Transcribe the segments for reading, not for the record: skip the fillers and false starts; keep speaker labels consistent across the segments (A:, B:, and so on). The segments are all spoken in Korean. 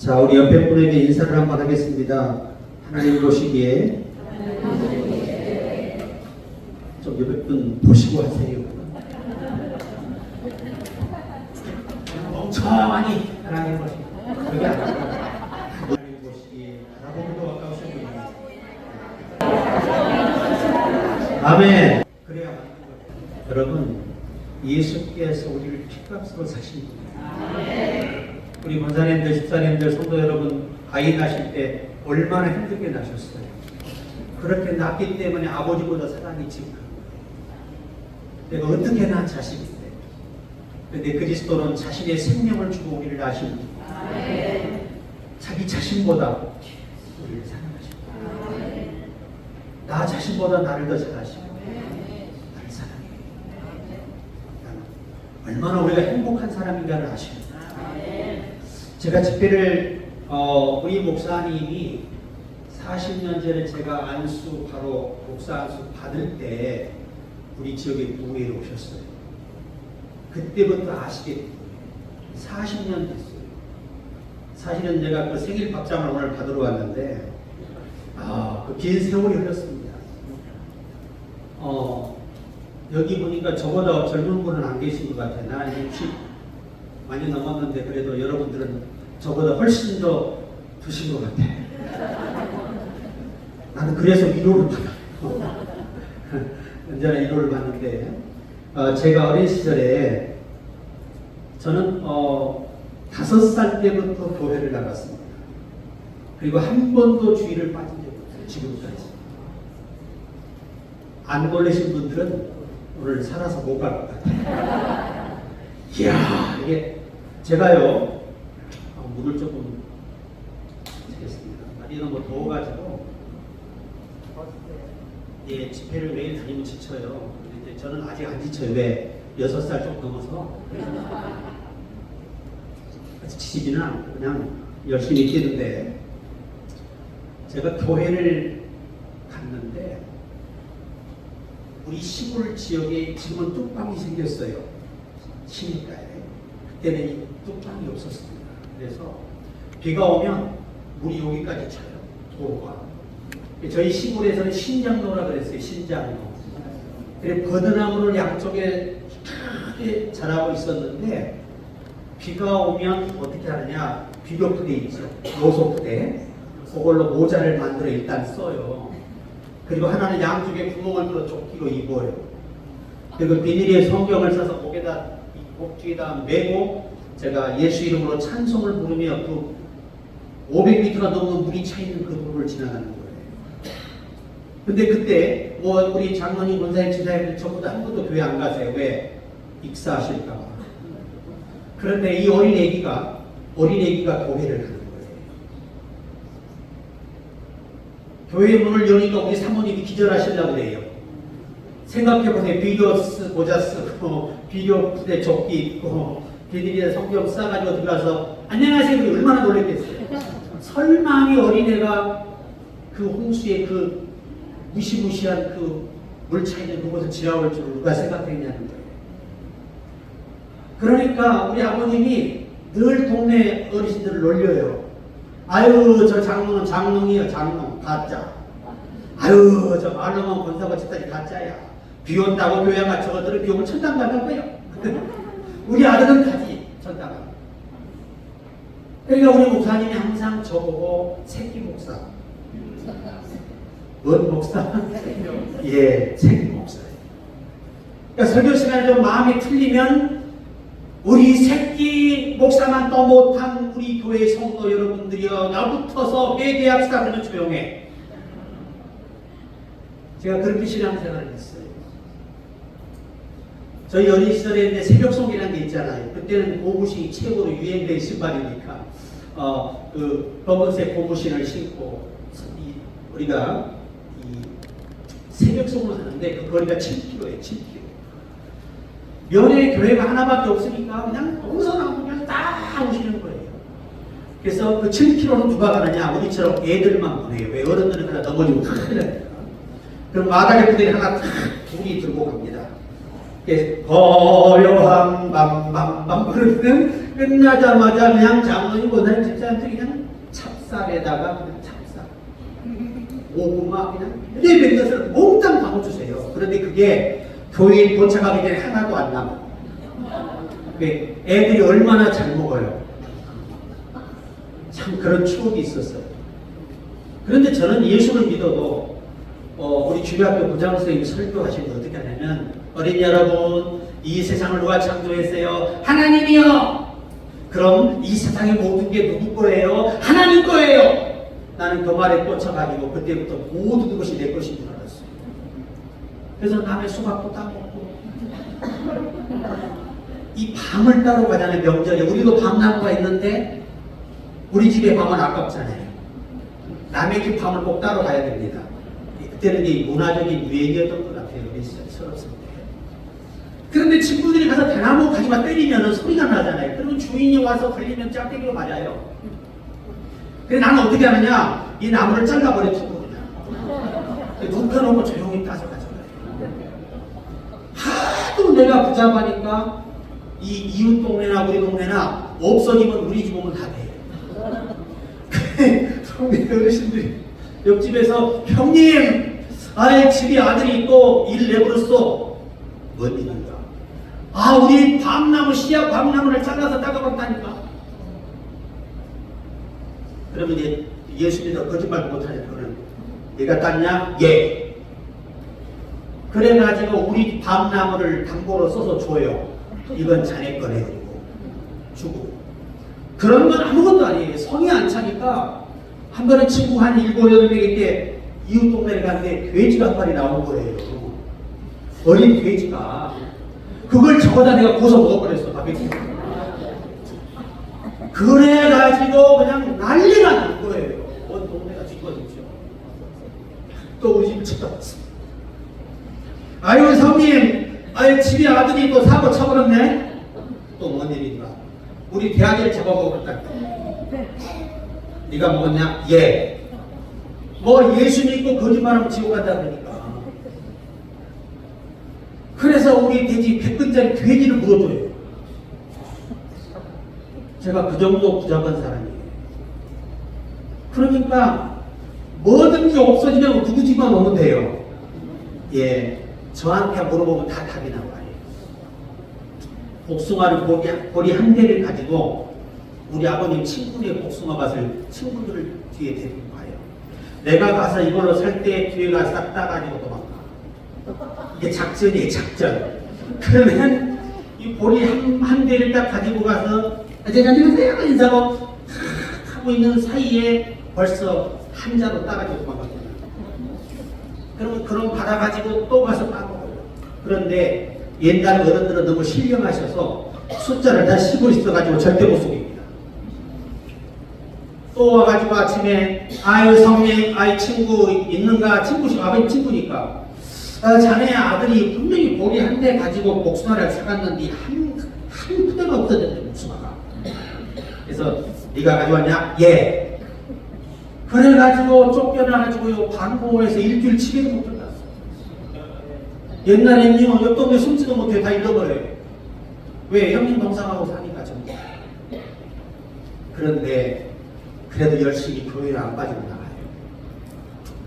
A: 자, 우리 옆에 분에게 인사를 한번 하겠습니다. 하나님 보시기에 좀 옆에 분 보시고 하세요. 멍청하니 하나님 보시기에 그게 아니라 하나님 보시기에 바라보기도 아까우신 분입니다. 아멘. 그래야 맞는 거예요. 여러분, 예수께서 우리를 피값으로 사신 분이에요. 우리 권사님들, 집사님들, 성도 여러분, 아이 낳으실 때 얼마나 힘들게 낳으셨어요. 그렇게 낳기 때문에 아버지보다 사랑이 지금 내가 어떻게 낳은 자식인데, 근데 그리스도는 자신의 생명을 주고 우리를 낳으신 분이에요. 자기 자신보다 우리를 사랑하시고, 나 자신보다 나를 더 잘하시고, 나를 사랑해요. 얼마나 우리가 행복한 사람인가를 아십니다. 제가 집회를 우리 목사님이 40년 전에 제가 안수 바로 목사 안수 받을 때 우리 지역에 교회에 오셨어요. 그때부터 아시겠죠. 40년 됐어요. 사실은 제가 그 생일 밥상을 오늘 받으러 왔는데 그 긴 세월이 흘렀습니다. 여기 보니까 저보다 젊은 분은 안 계신 것 같아요. 나는 60 많이 넘었는데 그래도 여러분들은 저보다 훨씬 더 드신 것 같아요. 나는 그래서 위로를 받아요. 언제나 위로를 받는데 제가 어린 시절에 저는 5살 때부터 교회를 나갔습니다. 그리고 한 번도 주일을 빠진 적이 없어요. 지금까지. 안 놀라신 분들은 오늘 살아서 못 갈 것 같아요. 이야, 이게 제가요 물을 조금 드리겠습니다. 날이 너무 더워가지고 예, 집회를 매일 다니면 지쳐요. 근데 저는 아직 안 지쳐요. 왜? 6살 좀 넘어서 지치지는 않고 그냥 열심히 뛰는데, 제가 교회를 갔는데 우리 시골 지역에 지금은 뚝방이 생겼어요. 시내가에. 그때는 이 뚝방이 없었습니다. 그래서 비가 오면 물이 여기까지 차요. 도로가. 저희 시골에서는 신장로라 그랬어요. 신장로. 그래 버드나무를 양쪽에 크게 자라고 있었는데 비가 오면 어떻게 하느냐, 비료푸대 있죠. 요소푸대. 그걸로 모자를 만들어 일단 써요. 그리고 하나는 양쪽에 구멍을 뚫어 조끼로 입어요. 그리고 비닐에 성경을 싸서 목에다 목뒤에다 메고 제가 예수 이름으로 찬송을 부르며 그 500m가 넘는 물이 차 있는 그 도로를 지나가는 거예요. 근데 그때 우리 장로님, 권사님, 지사님들 전부 다 한 번도 교회 안 가세요. 왜? 익사하실까 봐. 그런데 이 어린애기가 교회를 가는 거예요. 교회 문을 여니까 우리 사모님이 기절하시려고 그래요. 생각해보세요. 비료 모자 쓰고 비료 푸대 조끼 입고 비닐에 성경 싸가지고 들어가서 안녕하세요. 얼마나 놀랬겠어요. 설마 이 어린애가 그 홍수에 그 무시무시한 그 물 차 있는 그곳을 지나올 줄 누가 생각했냐는 거예요. 그러니까 우리 아버님이 늘 동네 어르신들을 놀려요. 아유, 저 장로는 장롱이요, 장롱 가짜. 아유, 저 말로만 권사가 집사지 가짜야. 비 온다고 교회 가 저것들은 비 오면 천당 가는 거예요. 우리 아들은 가지, 천당 가. 그러니까 우리 목사님이 항상 저보고 새끼 목사. 뭔 목사? 예, 새끼 목사예요. 그러니까 설교 시간에 좀 마음이 틀리면 우리 새끼 목사만 또 못한 우리 교회 성도 여러분들이여, 나붙어서 회개합시다. 그러면 조용해. 제가 그렇게 신앙생활을 했어요. 저희 어린 시절에 이제 새벽송이라는 게 있잖아요. 그때는 고무신이 최고로 유행된 신발이니까 그 검은색 고무신을 신고 우리가 이 새벽송을 하는데 그 거리가 7km예요. 7km. 면회 교회가 하나밖에 없으니까 그냥 어디서 나오면 딱 오시는 거예요. 그래서 그 7km는 누가 가느냐, 우리처럼 애들만 보내요. 왜? 어른들은 그냥 넘어지고 큰일 납니다. 그럼 마당에 부대를 하나 탁 둘이 들고 갑니다. 거려함밤밤밤 그러면 끝나자마자 그냥 장로님 보다는 집사님들 그냥 찹쌀에다가 그냥 찹쌀 고구마 그냥 이런 것을 몽땅 담아주세요. 그런데 그게 교인 도착하기 전에 하나도 안 남아. 애들이 얼마나 잘 먹어요. 참 그런 추억이 있었어요. 그런데 저는 예수를 믿어도 우리 주일학교 부장 선생님이 설교하신 거 어떻게 하냐면 어린이 여러분 이 세상을 누가 창조했어요? 하나님이요. 그럼 이 세상의 모든 게 누구 거예요? 하나님 거예요. 나는 그 말에 꽂혀가지고 그때부터 모든 것이 내 것인 줄 알았어요. 그래서 남의 수박도 따먹고 이 밤을 따러 가잖아요. 명절에 우리도 밤나무가 있는데 우리 집에 밤은 아깝잖아요. 남의 집 밤을 꼭 따러 가야 됩니다. 그때는 이 문화적인 유행이었던 것 같아요. 우리 철없을 때. 그런데 친구들이 가서 대나무 가지만 때리면 소리가 나잖아요. 그러면 주인이 와서 걸리면 짝대기로 맞아요. 그래 나는 어떻게 하느냐? 이 나무를 잘라버려 주고 그냥 눕혀놓고 조용히 따서 가져가요. 하도 내가 부자가니까 이 이웃 동네나 우리 동네나 없어지면 우리 집 오면 다 돼요. 동네 어르신들이 옆집에서 형님 집에 아들이 있고 일 내버렸어. 뭔 일인가? 우리 밤나무 씨앗 밤나무를 잘라서 따가봤다니까. 그러면 이제 예수 믿어 거짓말 못하냐? 그는 네가 땄냐? 예. 그래가지고 우리 밤나무를 담보로 써서 줘요. 이건 자네 거네. 주고. 그런 건 아무것도 아니에요. 성이 안 차니까 한 번에 친구 한 7, 8명일 때 이웃 동네를 갔는데 돼지가 한 마리 나온 거예요. 어린 돼지가. 그걸 저거다 내가 고서 먹어버렸어. 바베큐. 그래가지고 그냥 난리가 난 거예요. 온 동네가 뒤집어졌죠. 또 우리 집을 쳐다봤어. 아이고 성님, 집에 아들이 또 사고 쳐버렸네. 또 뭔 일인가? 우리 대학을 잡아먹었다. 네가 먹었냐? 예. 뭐 예수 믿고 거짓말하면 지옥 간다 그러니까. 그래서 우리 돼지 100근짜리 돼지를 물어줘요. 제가 그 정도 부자간 사람이에요. 그러니까 뭐든지 없어지면 누구 집만 오면 돼요. 예, 저한테 물어보면 다 답이 나와요. 복숭아를 보리 한 대를 가지고 우리 아버님 친구의 복숭아 밭을 친구들을 뒤에 데리고 가요. 내가 가서 이걸로 살 때 뒤에가 싹 따가지고 도망가. 이게 작전이에요, 작전. 그러면 이 보리 한 대를 딱 가지고 가서 이제 안녕하세요 인사하고 하고 있는 사이에 벌써 한 자로 따가지고 도망갔거든요. 그러면 그럼 받아가지고 또 가서 따먹어요. 그런데 옛날 어른들은 너무 신령하셔서 숫자를 다 쉬고 있어가지고 절대 못 속입니다. 또 와가지고 아침에 성님 친구 있는가? 아버님 친구니까 자네 아들이 분명히 보리 한 대 가지고 복숭아를 사갔는데 한 푸대가 없어졌대 복숭아가. 그래서 네가 가져왔냐? 예. 그래가지고 쫓겨나가지고 방공호에서 일주일 치매도 못 끝났어. 옛날에는요 옆 동네 숨지도 못해 다 잃어버려요. 왜? 형님 동상하고 사니까 전부. 그런데 그래도 열심히 교회를 안 빠지고 나가요.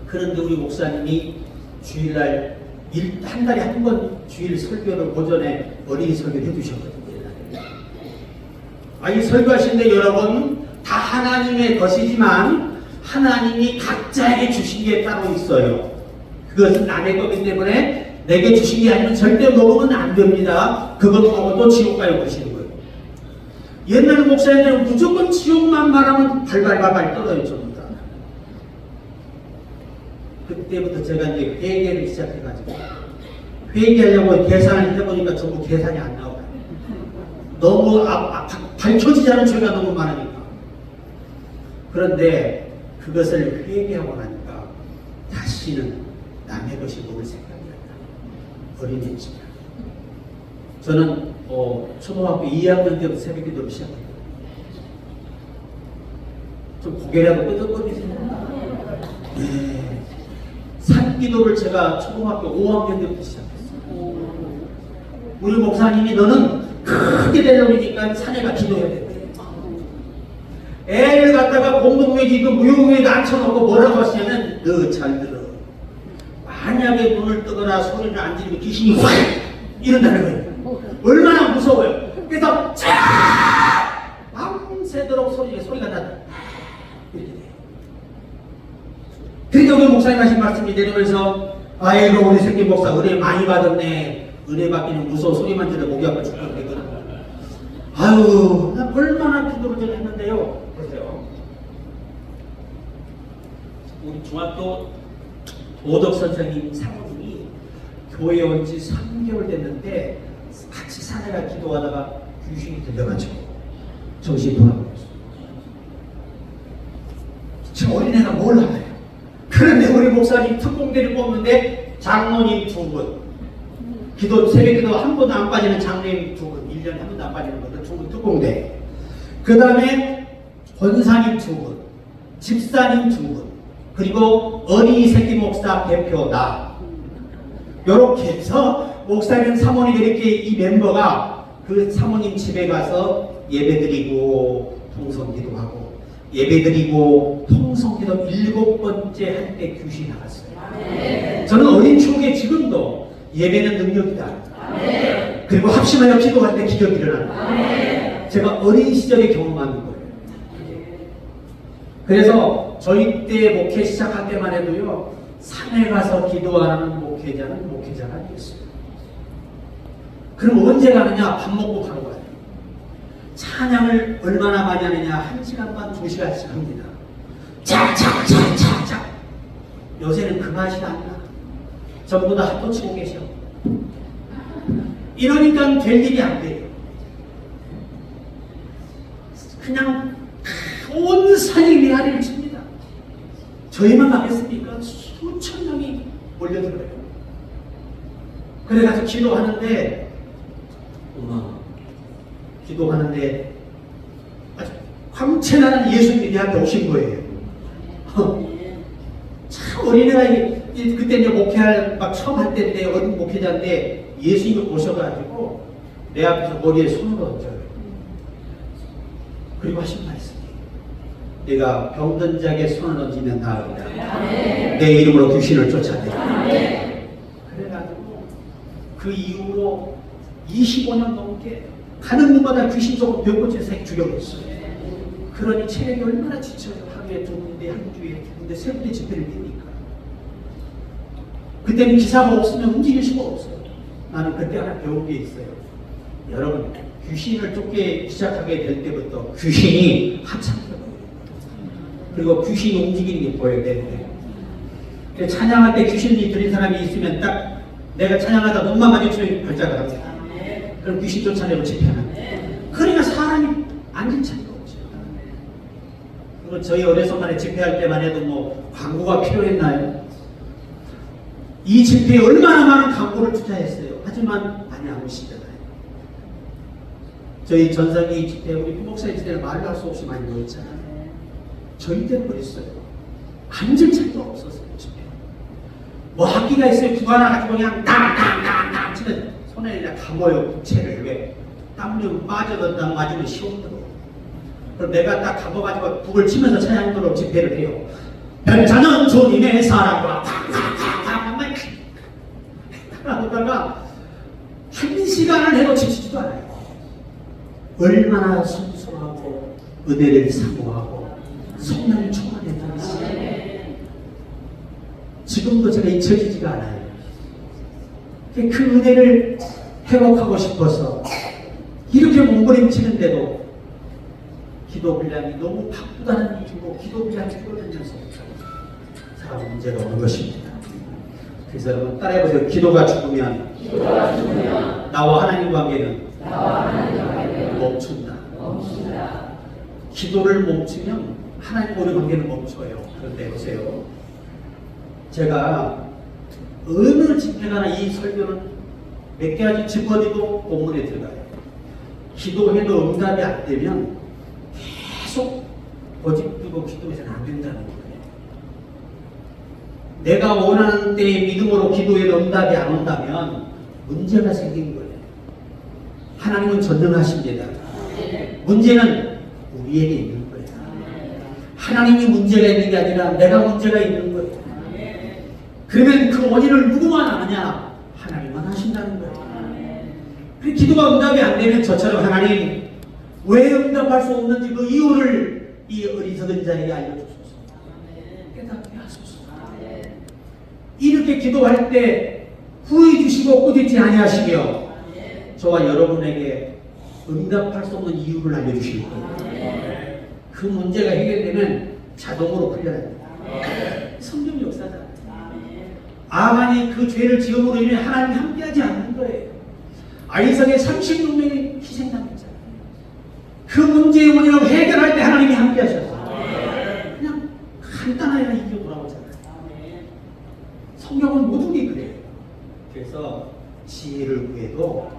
A: 그런데 우리 목사님이 주일날 한 달에 한 번 주일 설교를 오전에 어린이 설교를 해주셨거든요. 이 설교하시는데 여러분 다 하나님의 것이지만 하나님이 각자에게 주신 게 따로 있어요. 그것은 남의 거기 때문에 내게 주신 게 아니면 절대 먹으면 안 됩니다. 그것 먹어도 지옥 가요 그러시는 거예요. 옛날 목사님들은 무조건 지옥만 말하면 발발발발 떨어요 전부 다. 그때부터 제가 이제 회개를 시작해가지고 회개하려고 계산을 해보니까 전부 계산이 안 나와요. 너무 밝혀지지 않은 죄가 너무 많으니까. 그런데 그것을 회개하고 나니까 다시는 남의 것이 먹을 생각이 안 나요. 어린이집이라. 저는 초등학교 2학년 때부터 새벽기도를 시작했어요. 좀 고개라도 끄덕거리세요. 네. 산기도를 제가 초등학교 5학년 때부터 시작했어요. 우리 목사님이 너는 크게 되려니까 사내가 기도해야 된대. 애를 갖다가 공동묘지도 무용에도 앉혀놓고 뭐라고 하시냐면 너 잘 들어. 만약에 문을 뜨거나 소리를 안 지르면 귀신이 확 이런다는 거예요. 얼마나 무서워요. 그래서 밤새도록 소리가 나다. 이렇게 돼요. 그러니까 우리 목사님 하신 말씀이 내리면서 아이고 우리 새끼 목사 은혜 많이 받았네. 은혜 받기는 무서워. 소리만 들어 목이 아파 죽겠거든. 아유 나 얼마나 기도를 좀 했는데요. 보세요. 우리 중학교 도덕 선생님 사모님이 교회 온 지 3개월 됐는데 같이 사내가 기도하다가 귀신이 들려가지고 정신이 돌아버렸어요. 저 어린애가 뭘 알아요? 그런데 우리 목사님 특공대를 뽑는데 장로님 2분, 새벽기도 한 번도 안 빠지는 장로님 2분, 1년에 한 번도 안 빠지는 분들 2분 특공대. 그 다음에 권사님 2분, 집사님 2분, 그리고 어린이 새끼 목사 대표 나. 요렇게 해서 목사님 사모님 이렇게 이 멤버가 그 사모님 집에 가서 예배드리고 통성기도 하고 예배드리고 통성기도 7번째 할 때 귀신이 나갔어요. 저는 어린 추억에 지금도 예배는 능력이다. 그리고 합심하여 기도할 때 기적이 일어난다. 제가 어린 시절에 경험한 거예요. 그래서 저희 때 목회 시작할 때만 해도요, 산에 가서 기도하는 목회자는 목회자가 아니었어요. 그럼 언제 가느냐? 밥 먹고 바로 가요. 찬양을 얼마나 많이 하느냐? 1시간 반, 2시간씩 합니다. 착착착착착. 요새는 그 맛이 안 나. 전부 다 핫도 치고 계셔. 이러니까 될 일이 안 돼요. 그냥 온 산이 메아리를 칩니다. 저희만 가겠습니까? 수천 명이 몰려들어요. 그래가지고 기도하는데, 기도하는데 아주 광채나는 예수님이 내한테 오신 거예요. 참 어린애가 그때 이제 목회할 막 처음 할 때인데 어린 목회자인데 예수님이 오셔가지고 내 앞에서 머리에 손을 얹어요. 그리고 하신 말씀이 내가 병든 자에게 손을 얹으면 나으리라. 내 이름으로 귀신을 쫓아내라. 그래가지고 그 이후로 25년 넘게 가는 곳마다 귀신 조금 병고체 색 죽여버렸어요. 그러니 체력이 얼마나 지쳐요. 하루에 2군데, 한 주에 2군데, 3군데 집회를 뛰니까. 그때는 기사가 없으면 움직일 수가 없어요. 나는 그때 하나 배운 게 있어요. 여러분, 귀신을 쫓기 시작하게 될 때부터 귀신이 한참 들어요. 그리고 귀신이 움직이는 게 보여야 되는데. 찬양할 때 귀신이 들린 사람이 있으면 딱 내가 찬양하다 눈만 마주치면 발작을 합니다. 그럼 귀신 쫓아내고 집회하는. 그러니까 사람이 앉을 자리가 없죠. 그리고 저희 어려서만에 집회할 때만 해도 뭐 광고가 필요했나요? 이 집회에 얼마나 많은 광고를 투자했어요. 하지만 많이 안 오시잖아요. 저희 전성기 집회, 우리 목사님 집회를 말로 할 수 없이 많이 모였잖아요. 저희 때는 그랬어요. 앉을 자리가 없었어요. 집회. 뭐 학기가 있어요. 누가 나가지고 그냥 땅땅땅땅 치면 손에 그냥 감아요. 부채를. 왜? 땀좀 빠져든다 맞으면 시원하고. 그럼 내가 딱 감아가지고 북을 치면서 찬양으로 집회를 해요. 변자는 주님의 사랑과 팍팍팍팍 하다가 1시간을 해도 지치지도 않아요. 얼마나 순수하고 은혜를 사모하고 성령을 충만했는지 지금도 제가 잊혀지지가 않아요. 그 은혜를 회복하고 싶어서 이렇게 몸부림치는데도 기도 분량이 너무 바쁘다는 이유로 기도 분량이 줄어들면서 제가 문제가 오는 것입니다. 그래서 여러분 따라해보세요. 기도가 죽으면 나와 하나님 관계는 멈춘다. 기도를 멈추면 하나님과 우리 관계는 멈춰요. 그런데 보세요. 제가 어느 집회가나 이 설교는 몇 가지 짚어지고 본문에 들어가요. 기도해도 응답이 안 되면 계속 고집들고 기도해서는 안 된다는 거예요. 내가 원하는 때에 믿음으로 기도해도 응답이 안 온다면 문제가 생긴 거예요. 하나님은 전능하십니다. 문제는 우리에게 있는 거예요. 하나님이 문제가 있는 게 아니라 내가 문제가 있는 거예요. 그러면 그 원인을 누구만 아느냐? 하나님만 하신다는 거예요. 그 기도가 응답이 안 되면 저처럼 하나님 왜 응답할 수 없는지 그 이유를 이 어리석은 자에게 알려주소서. 깨닫게 하소서. 이렇게 기도할 때 후회 주시고 꾸짖지 아니하시며 저와 여러분에게 응답할 수 없는 이유를 알려주실 거예요. 그 문제가 해결되면 자동으로 풀려납니다. 성경 역사다. 아간이 그 죄를 지음으로 인해 하나님이 함께하지 않는 거예요. 아이삭의 36명이 희생당했잖아요. 그 문제의 원인을 해결할 때 하나님이 함께하셨어요. 그냥 간단하게 이겨 돌아오잖아요. 성경은 모든 게 그래요. 그래서 지혜를 구해도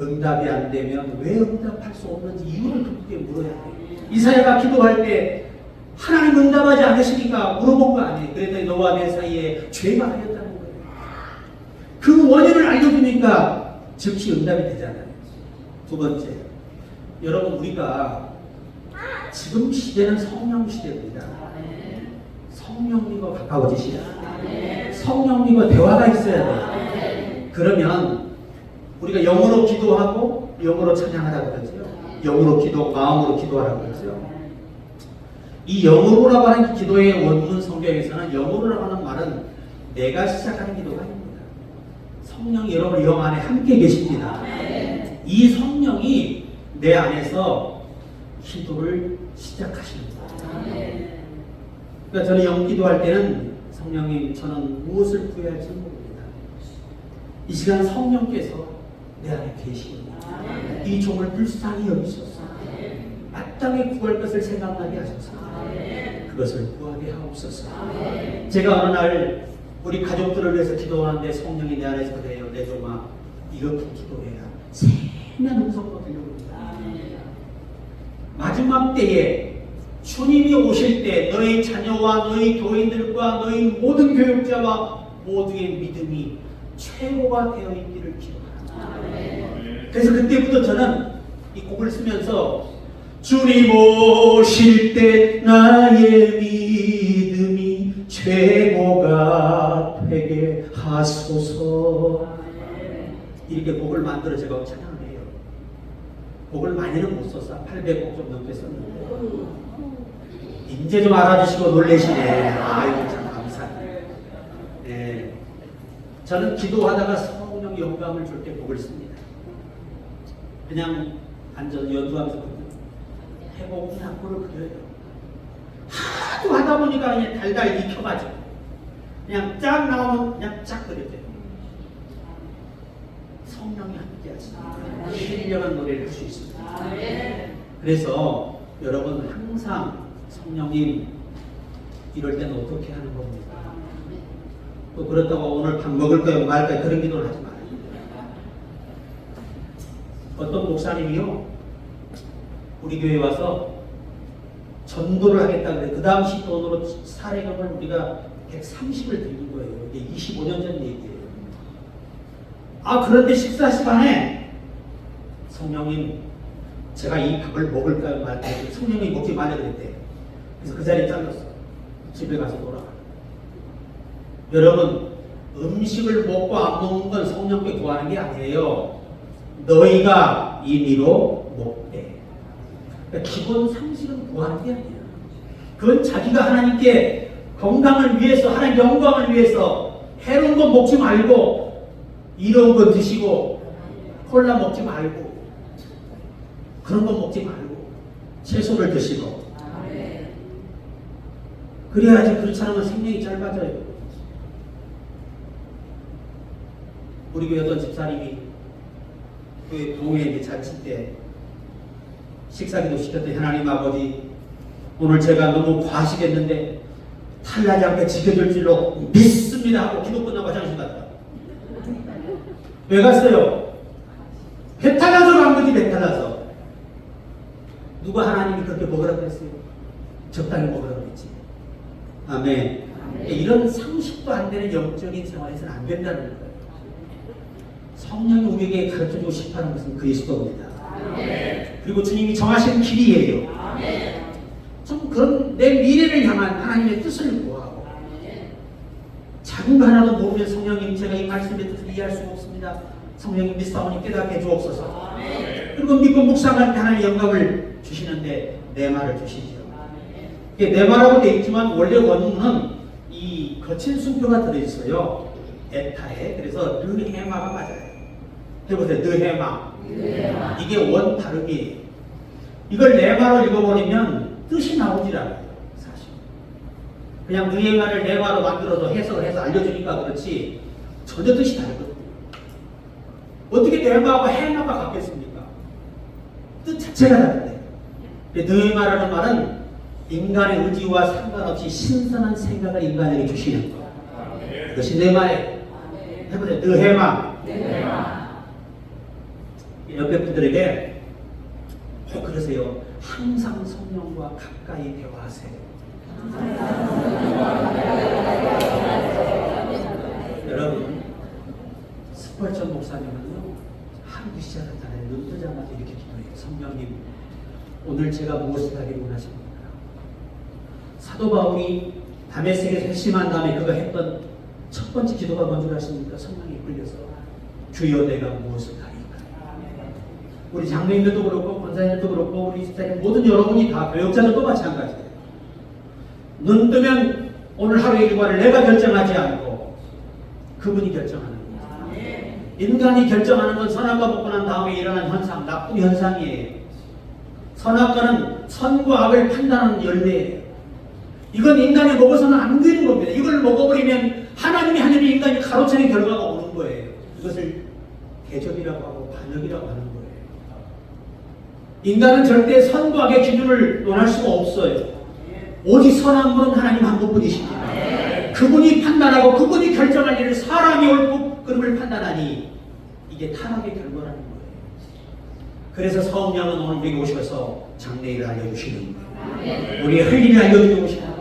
A: 응답이 안 되면 왜 응답할 수 없는지 이유를 그렇게 물어야 돼요. 이사야가 기도할 때 하나님 응답하지 않으시니까 물어본 거 아니에요. 그랬더니 너와 내 사이에 죄가 하였다는 거예요. 그 원인을 알려주니까 즉시 응답이 되잖아요. 두 번째, 여러분 우리가 지금 시대는 성령 시대입니다. 성령님과 가까워지시라. 성령님과 대화가 있어야 돼요. 그러면 우리가 영으로 기도하고 영으로 찬양하라고 그러죠. 영으로 기도, 마음으로 기도하라고 그러죠. 이 영으로라고 하는 기도의 원문 성경에서는 영으로라고 하는 말은 내가 시작하는 기도가 아닙니다. 성령이 여러분 영 안에 함께 계십니다. 이 성령이 내 안에서 기도를 시작하시는 거예요. 그러니까 저는 영기도할 때는 성령님 저는 무엇을 구해야 할지 모릅니다. 이 시간 성령께서 내 안에 계십니다. 이 종을 불쌍히 여기소서. 마땅히 구할 것을 생각나게 하소서. 그것을 구하게 하옵소서. 제가 어느 날 우리 가족들을 위해서 기도하는데 성령이 내 안에서 그래요. 내 종아 이렇게 기도해야 세미한 음성으로 들려옵니다. 마지막 때에 주님이 오실 때 너희 자녀와 너희 교인들과 너희 모든 교육자와 모두의 믿음이 최고가 되어 있기를 기도합니다. 그래서 그때부터 저는 이 곡을 쓰면서 주님 오실 때 나의 믿음이 최고가 되게 하소서. 이렇게 곡을 만들어 제가 찬양을 해요. 곡을 많이는 못 썼어. 800곡 좀 넘게 썼는데 이제 좀 알아주시고 놀래시네. 아이고 참 감사해요. 네. 저는 기도하다가 성령 영감을 줄 때 곡을 씁니다. 그냥 앉아서 연주하면서 해보고 악보를 그려요. 하도 하다 보니까 그냥 달달 익혀가지고 그냥 쫙 나오면 그냥 쫙 그려져요. 성령이 함께 하시니까 신령한 노래를 할 수 있습니다. 그래서 여러분 항상 성령님 이럴 때는 어떻게 하는 겁니까? 또 그렇다고 오늘 밥 먹을까요 말까요 그런 기도를 하지 말아요. 어떤 목사님이요 우리 교회에 와서 전도를 하겠다 그래. 그 당시 돈으로 사례금을 우리가 130을 드린 거예요. 이게 25년 전 얘기예요. 그런데 식사 시간에 성령님 제가 이 밥을 먹을까요 말까요? 성령님이 먹지 말라 그랬대요. 그래서 그 자리에 잘랐어. 집에 가서 놀아가. 여러분 음식을 먹고 안 먹는 건 성령께 구하는 게 아니에요. 너희가 임의로 먹되. 그러니까 기본 상식은 구하는 게 아니에요. 그건 자기가 하나님께 건강을 위해서 하나님 영광을 위해서 해로운 거 먹지 말고 이런 거 드시고 콜라 먹지 말고 그런 거 먹지 말고 채소를 드시고 그래야지 그렇지 않으면 생명이 짧아져요. 우리 교회 어떤 집사님이 그 동해 이제 잔치 때 식사기도 시켰더니 하나님 아버지 오늘 제가 너무 과식했는데 탈나지 않게 지켜줄 줄로 믿습니다 하고 기도 끝나고 화장실 갔다. 왜 갔어요? 배탈 나서 간 거지. 배탈 나서. 누가 하나님이 그렇게 먹으라고 했어요? 적당히 먹으라고 했지. 아멘. 이런 상식도 안 되는 영적인 생활에서는 안 된다는 거예요. 성령이 우리에게 가르쳐주고 싶어하는 것은 그리스도입니다. 그리고 주님이 정하신 길이에요. 좀 그런 내 미래를 향한 하나님의 뜻을 구하고, 작은 거 하나도 모르면 성령님 제가 이 말씀의 뜻을 이해할 수가 없습니다. 성령님 믿사오니 깨닫게 해주옵소서. 그리고 믿고 묵상할 때 하나님의 영감을 주시는데 내 말을 주시죠. 내 말하고 되어 있지만 원래 원문은 이 거친 순표가 들어있어요. 에타에. 그래서 느헤마가 맞아요. 해보세요. 느헤마. 이게 원 발음이에요. 이걸 네마로 읽어버리면 뜻이 나오질 않아요. 사실. 그냥 느헤마를 네마로 만들어서 해석을 해서 알려주니까 그렇지 전혀 뜻이 다르거든요. 어떻게 네마와 헤마가 같겠습니까? 뜻 자체가 다른데. 느헤마라는 말은 인간의 의지와 상관없이 신선한 생각을 인간에게 주시는 것. 그것이 네마예요. 해보세요. 느헤마. 옆에 분들에게 꼭 그러세요. 항상 성령과 가까이 대화하세요. 여러분, 스펄전 목사님은요, 하루 시작한 날에 눈 뜨자마자 이렇게 기도해요. 성령님, 오늘 제가 무엇을 하기를 원하십니까? 사도 바울이 다메섹에서 회심한 다음에 그가 했던 첫 번째 기도가 뭔지 아십니까? 성령이 끌려서 주여 내가 무엇을 하리까? 우리 장로님들도 그렇고 권사님들도 그렇고 우리 집사님 모든 여러분이 다 교역자들도 마찬가지예요. 눈 뜨면 오늘 하루의 일과를 내가 결정하지 않고 그분이 결정하는 거예요. 인간이 결정하는 건 선악과 먹고 난 다음에 일어난 현상, 나쁜 현상이에요. 선악과는 선과 악을 판단하는 열매예요. 이건 인간이 먹어서는 안 되는 겁니다. 이걸 먹어버리면 하나님이 하는 인간이 가로채는 결과가 오는 거예요. 이것을 개접이라고 하고 반역이라고 하는 거예요. 인간은 절대 선과 악의 기준을 논할 수가 없어요. 오직 선한 분은 하나님 한 분뿐이십니다. 그분이 판단하고 그분이 결정할 일을 사람이 옳고 그름을 판단하니 이게 타락의 결과라는 거예요. 그래서 성령은 오늘 우리에게 오셔서 장래일을 알려주시는 거예요. 우리의 할 일을 알려주고 오시는 거예요.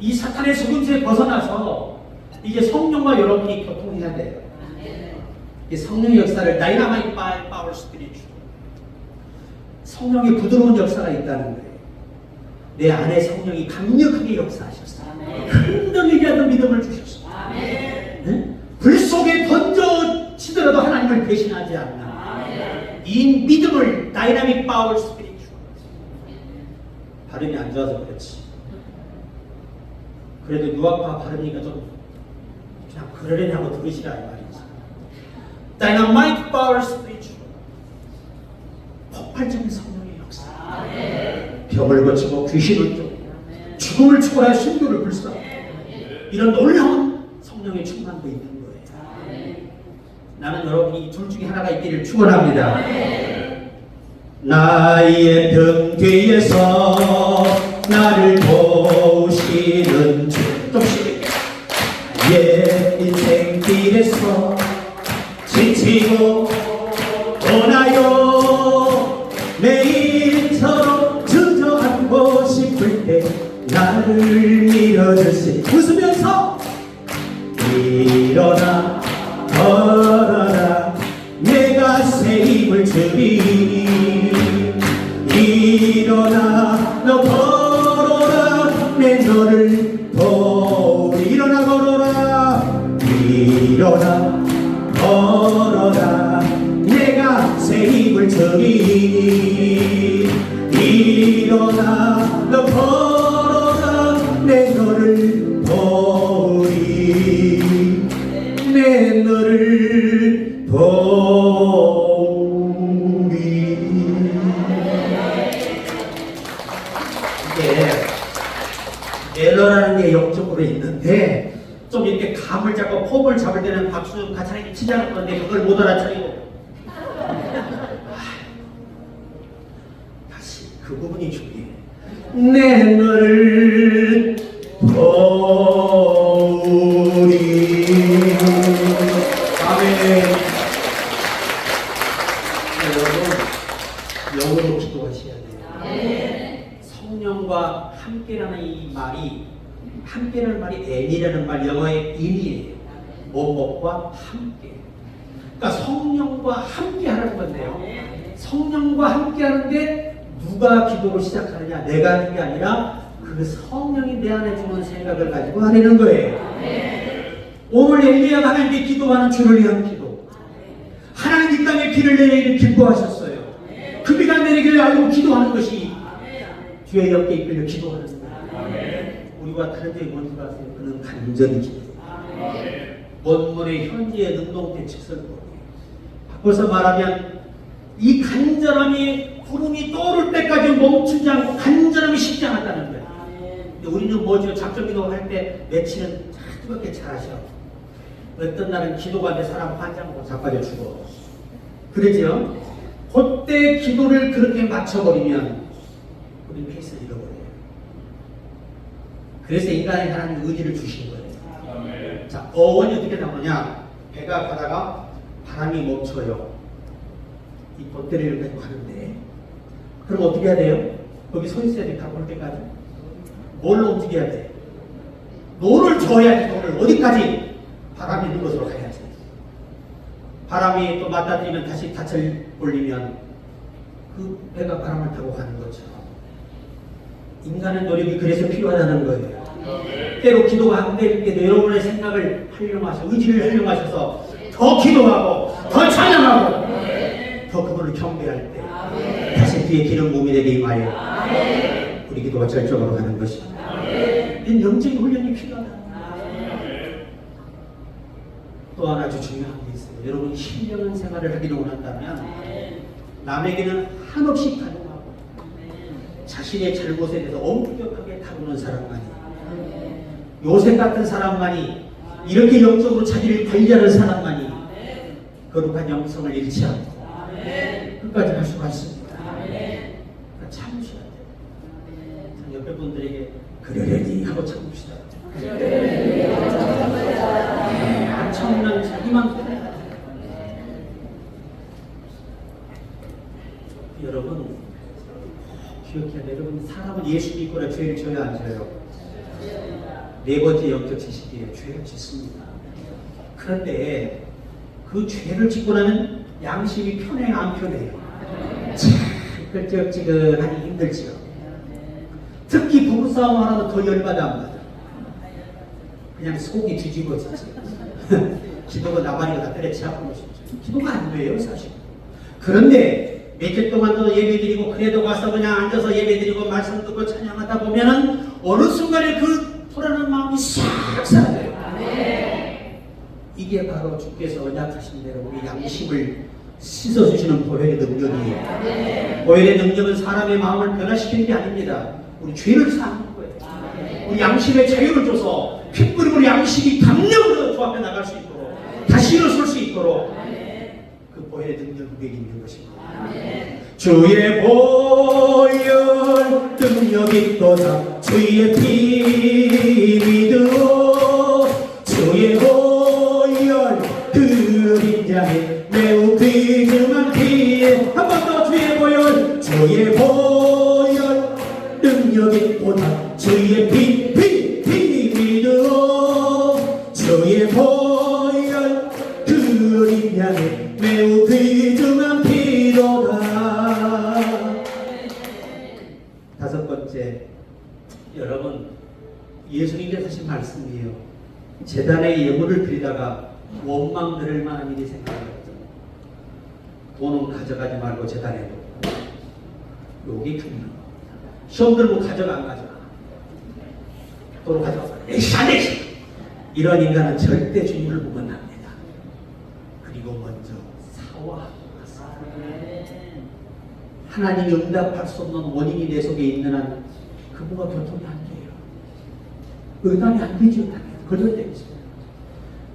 A: 이 사탄의 속임수에 벗어나서 이제 성령과 여러분이 교통해야 돼요. 이 성령의 역사를 다이나마이트 파워 스피리추, 성령의 부드러운 역사가 있다는 거예요. 내 안에 성령이 강력하게 역사하셨어요. 흔들리게 하던 믿음을 주셨어요. 네? 불 속에 던져치더라도 하나님을 배신하지 않나. 이 믿음을 다이나믹 파워 스피리추. 발음이 안 좋아서 그렇지. 그래도 유학파 발음이니까 좀 그냥 그러려냐고 들으시라 이 말이지. 다이나마이트 파워 스피리추. 폭발적인 성령의 역사. 병을 고치고 귀신을 쫓고 죽음을 초월하여 순교를 불사하고 이런 놀라운 성령의 충만도 있는 거예요. 나는 여러분이 둘 중에 하나가 있기를 축원합니다. 나의 등 뒤에서 나를 보시는 주, 예 인생길에서 지치고 떠나요. 매일처럼 주저앉고 싶을 때 나를 밀어주시. 웃으면서 일어나 걸어라 내가 새 힘을 주리니. 일어나 너 걸어라 내 너를 보리. 일어나 걸어라 일어나 걸어라 내가 새 힘을 주리니. 일어나 너 걸어라 내 너를 보리. 내 너를 보리. 이게 에러라는 게 역적으로 있는데 좀 이렇게 감을 잡고 폼을 잡을 때는 박수 좀 같이 하는 게 치지 않을 건데 그걸 못 알아차리고 다시 그 부분이 중요해. 내 너를 보리. 아멘. 여러분 영으로 기도하셔야 돼요. 성령과 함께라는 이 말이, 함께라는 말이 N이라는 말, 영어의 in이에요. 뭐뭐과 함께. 그러니까 성령과 함께 하는 건데요. 성령과 함께 하는데 누가 기도를 시작하느냐, 내가 하는 게 아니라 그 성령이 내 안에 주는 생각을 가지고 하려는 거예요. 오늘 엘리야가 하나님께 기도하는 주를 위한 기도. 하나님 이 땅에 비를 내리기를 기뻐하셨어요. 그 비가 내리기를 알고 기도하는 것이 주의 옆에 이끌려 기도하는 거예요. 우리와 다른 점이 뭔지 아세요? 그는 간절히 기도해요. 원문의 현재의 능동태 직설법이에요. 바꿔서 말하면 이 간절함이 구름이 떠오를 때까지 멈추지 않고 간절함이 쉽지 않았다는 거예요. 근데 우리는 뭐죠? 작전 기도할 때 며칠은 뜨겁게 잘하셔. 어떤 날은 기도가 내 사람 환장하고 자빠져 죽어. 그러죠? 그때 기도를 그렇게 맞춰버리면 우리 페이스를 잃어버려요. 그래서 인간에 하나님 의지를 주신 거예요. 자, 어원이 어떻게 나오냐? 배가 가다가 바람이 멈춰요. 이 돛대리를 가지고 가는데 그럼 어떻게 해야 돼요? 거기 서 있어야 돼. 가볼 때까지. 뭘로 움직여야 돼? 노를 줘야지. 노를 어디까지? 바람이 있는 곳으로 가야지. 바람이 또 맞닥뜨리면 다시 닻을 올리면 그 배가 바람을 타고 가는 것처럼 인간의 노력이 그래서 필요하다는 거예요. 때로 기도가 안 될 때도 여러분의 생각을 활용하셔, 의지를 활용하셔서 더 기도하고 더 찬양하고 더 그분을 경배할 때 다시 뒤에 기름 몸이 되게 임하여 우리 기도가 절정으로 가는 것입니다. 영적인 훈련이 필요하다. 또 하나 아주 중요한 게 있어요. 여러분이 신령한 생활을 하기를 원한다면 남에게는 한없이 반응하고 자신의 잘못에 대해서 엄격하게 다루는 사람만이, 요셉 같은 사람만이, 이렇게 영적으로 자기를 관리하는 사람만이 거룩한 영성을 잃지 않고 끝까지 갈 수가 있습니다. 그러니까 참으셔야 돼요. 옆에 분들에게 그러려니 하고 참으시다. 엄청난 자기만 여러분 기억해야 돼요. 여러분 사람은 예수 믿거나 죄를 져야 안 져요? 네 번째 영적 지식이에요. 죄를 짓습니다. 그런데 그 죄를 짓고 나면 양심이 편해요, 안 편해요? 참 끄적지근하니 힘들지요. 특히 부부싸움 하나도 더 열받아 안 받아. 그냥 속이 뒤집어지지. 기도가 나발이가 다 때려치 아픈 것이죠. 기도가 안 돼요, 사실. 그런데 며칠 동안도 예배드리고 그래도 와서 그냥 앉아서 예배드리고 말씀 듣고 찬양하다 보면은 어느 순간에 그 불안한 마음이 싹 사라져요. 이게 바로 주께서 언약하신 대로 우리 양심을 씻어주시는 보혈의 능력이에요. 보혈의 능력은 사람의 마음을 변화시키는 게 아닙니다. 우리 죄를 사하는 거예요. 우리 양심에 자유를 줘서 핏부림 우리 양심이 강력으로 주 앞에 나갈 수 있도록 다시 일어설 수 있도록 그 보혈의 능력이 있는 것입니다. 주의 보혈 능력이 또다 주의 피 믿어 주의 보혈 그림자에 매우 비중한 피에 한 번 더 주의 보혈 능력이 또다 주의 피 믿어 주의 보혈 그림자에 매우 비중한 피로다. 다섯 번째, 여러분 예수님께서 하신 말씀이에요. 제단에 예물을 드리다가 원망 들을 만한 일이 생각나거든요. 돈은 가져가지 말고 제단에 놓고. 여기 중요한 겁니다. 시험 들고 가져가 안 가져가. 돈을 가져가. 에이씨 이런 인간은 절대 주님을 보면 안 됩니다. 그리고 먼저 사과하고 가서 하나님이 응답할 수 없는 원인이 내 속에 있는 한 그분과 교통이 안 돼요. 응답이 안 되죠. 거절되겠습니다.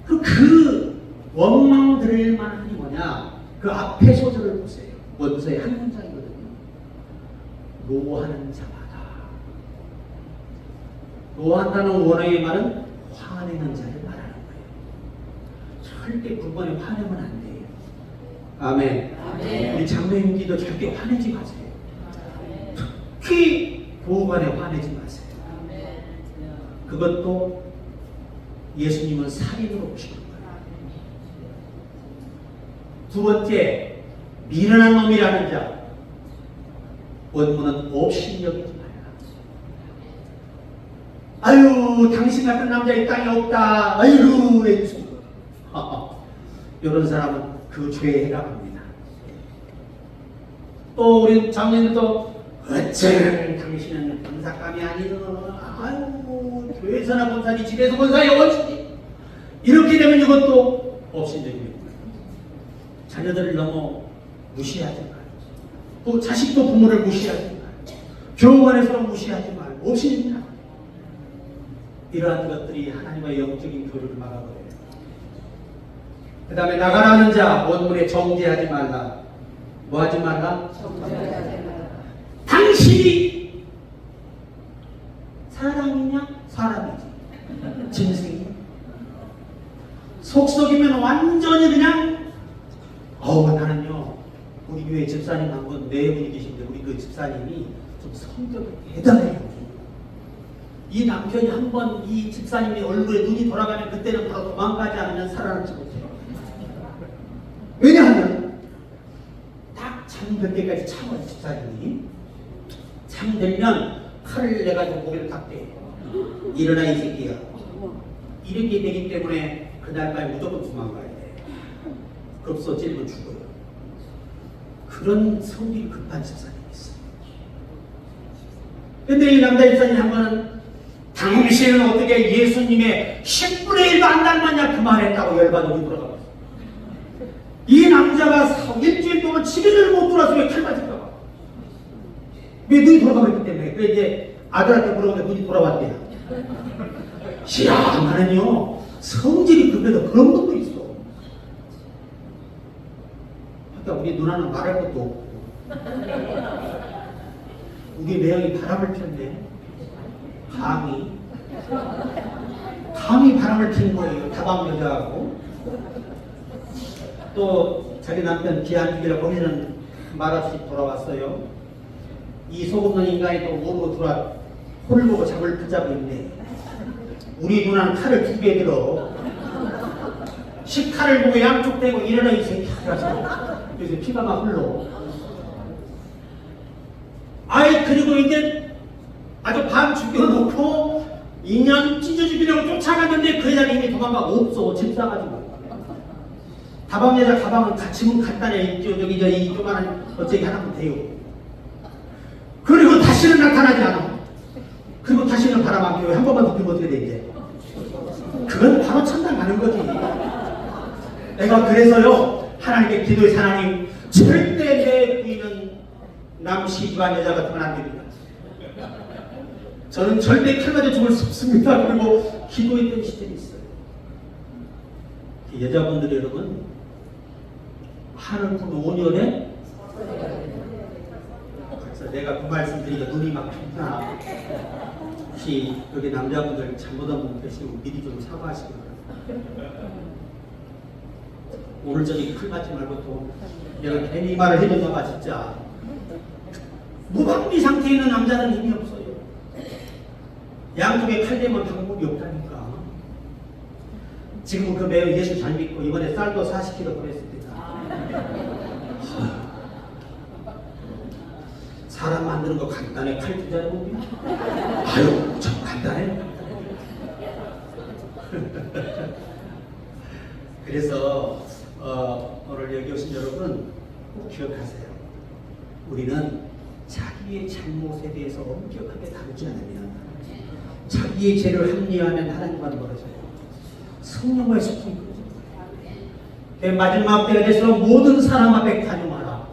A: 그 원망 들을 만한 게 뭐냐? 그 앞에 소절을 보세요. 원서의 한 문장이거든요. 노하는 자마다. 노한다는 원어의 말은 화내는 자를 말하는 거예요. 절대 불번에 화내면 안 돼요. 아멘. 우리 장로님들도 절대 화내지 마세요. 특히 교우간에 화내지 마세요. 그것도 예수님은 살인으로 보시는 거예요. 두 번째, 미련한 놈이라는 자. 원문은 업신여기지 말라. 아유, 당신 같은 남자 이 땅에 없다. 아이고, 왼수. 이런 사람은 그 죄에 해당합니다. 또 우리 장로님도 어째 당신은 본사감이 아니여. 아유, 교회에서나 본사니 집에서 본사니 어찌. 이렇게 되면 이것도 업신여깁니다. 자녀들을 너무 무시하지 말고, 또 자식도 부모를 무시하지 말고, 교원에서 무시하지 말고, 업신입니다. 이러한 것들이 하나님과의 영적인 교류를 막아버려요. 그 다음에 나가라는 자, 원문에 정죄하지 말라. 뭐 하지 말라? 정죄하지 말라. 당신이 사람이냐? 사람이지. 짐승이야. 속썩이면 완전히 그냥 나는요, 우리 교회 집사님 한 분, 네 분이 계신데 우리 그 집사님이 좀 성격이 대단해요. 이 남편이 한 번 이 집사님의 얼굴에 눈이 돌아가면 그때는 바로 도망가지 않으면 살아남지 못해요. 왜냐하면 딱 잠들 때까지 참아요. 집사님이 잠들면 칼을 내가지고 고개를 딱 대요. 일어나 이 새끼야. 이렇게 되기 때문에 그날까지 무조건 도망가야 돼. 급소 찔면 죽어요. 그런 성질이 급한 집사님이 있어요. 근데 이 남자 집사님 한 번은 당신은 어떻게 예수님의 10분의 1도 안 닮았냐 그 말했다고 열받아 우리 돌아가고 있어요. 이 남자가 일주일 동안 집에를 못 들어와서 왜 칼 맞을까 봐. 왜 눈이 돌아가고 있기 때문에. 그래 이제 아들한테 물어보는데 눈이 돌아왔대요. 나는요 성질이 급해서 그런 것도 있어. 그러니까 우리 누나는 말할 것도 없고 우리 매형이 바람을 폈네. 감히 바람을 핀 거예요. 다방 여자하고. 또 자기 남편 기한 죽이라 거기는 말없이 돌아왔어요. 이 속없는 인간이 또 모르고 들어와 홀을 보고 잡을 붙잡고 있네. 우리 누나는 칼을 2개 들어. 식칼을 보고 양쪽 대고 일어나 이 새끼. 그래서 피가 막 흘러. 그리고 이제 아주 반 죽여놓고 인연 찢어 죽이려고 쫓아갔는데 그 여자는 이미 도망가고 없어. 집 싸가지고. 다방 여자 가방은 같이면 간단해. 여기 이 조그마한 어쩌기 하나면 돼요. 그리고 다시는 나타나지 않아. 그리고 다시는 바람 안 피워. 한 번만 더 피면 어떻게 돼 이제. 그건 바로 천당 가는 거지. 내가 그래서요 하나님께 기도해서 하나님 절대 내 부인은 남시집안 여자 같으면 안 됩니다. 저는 절대 칼 맞아 죽을 수 없습니다. 그리고 기도했던 시절이 있어요. 여자분들이 여러분 하는 분 5년에 그래서 내가 그 말씀 드리니까 눈이 막 핀다. 혹시 여기 남자분들 잘못한 분 계시면 미리 좀 사과하시기 바랍니다. 오늘 저기 칼 맞지 말고 또 내가 괜히 이 말을 해줬나 봐 진짜. 무방비 상태에 있는 남자는 힘이 없어요. 양쪽에 칼 대면 방법이 없다니까. 지금 그 매우 예수 잘 믿고 이번에 쌀도 40kg 보냈습니다. 사람 만드는 거 간단해. 칼 투자는 뭡니까? 아유 참 간단해. 그래서 오늘 여기 오신 여러분 꼭 기억하세요. 우리는 자기의 잘못에 대해서 엄격하게 다루지 않으면 자기의 죄를 합리화하면 하나님과 멀어져요. 성령과의 소통이 그래요. 마지막 때가 될수록 모든 사람 앞에 간용하라.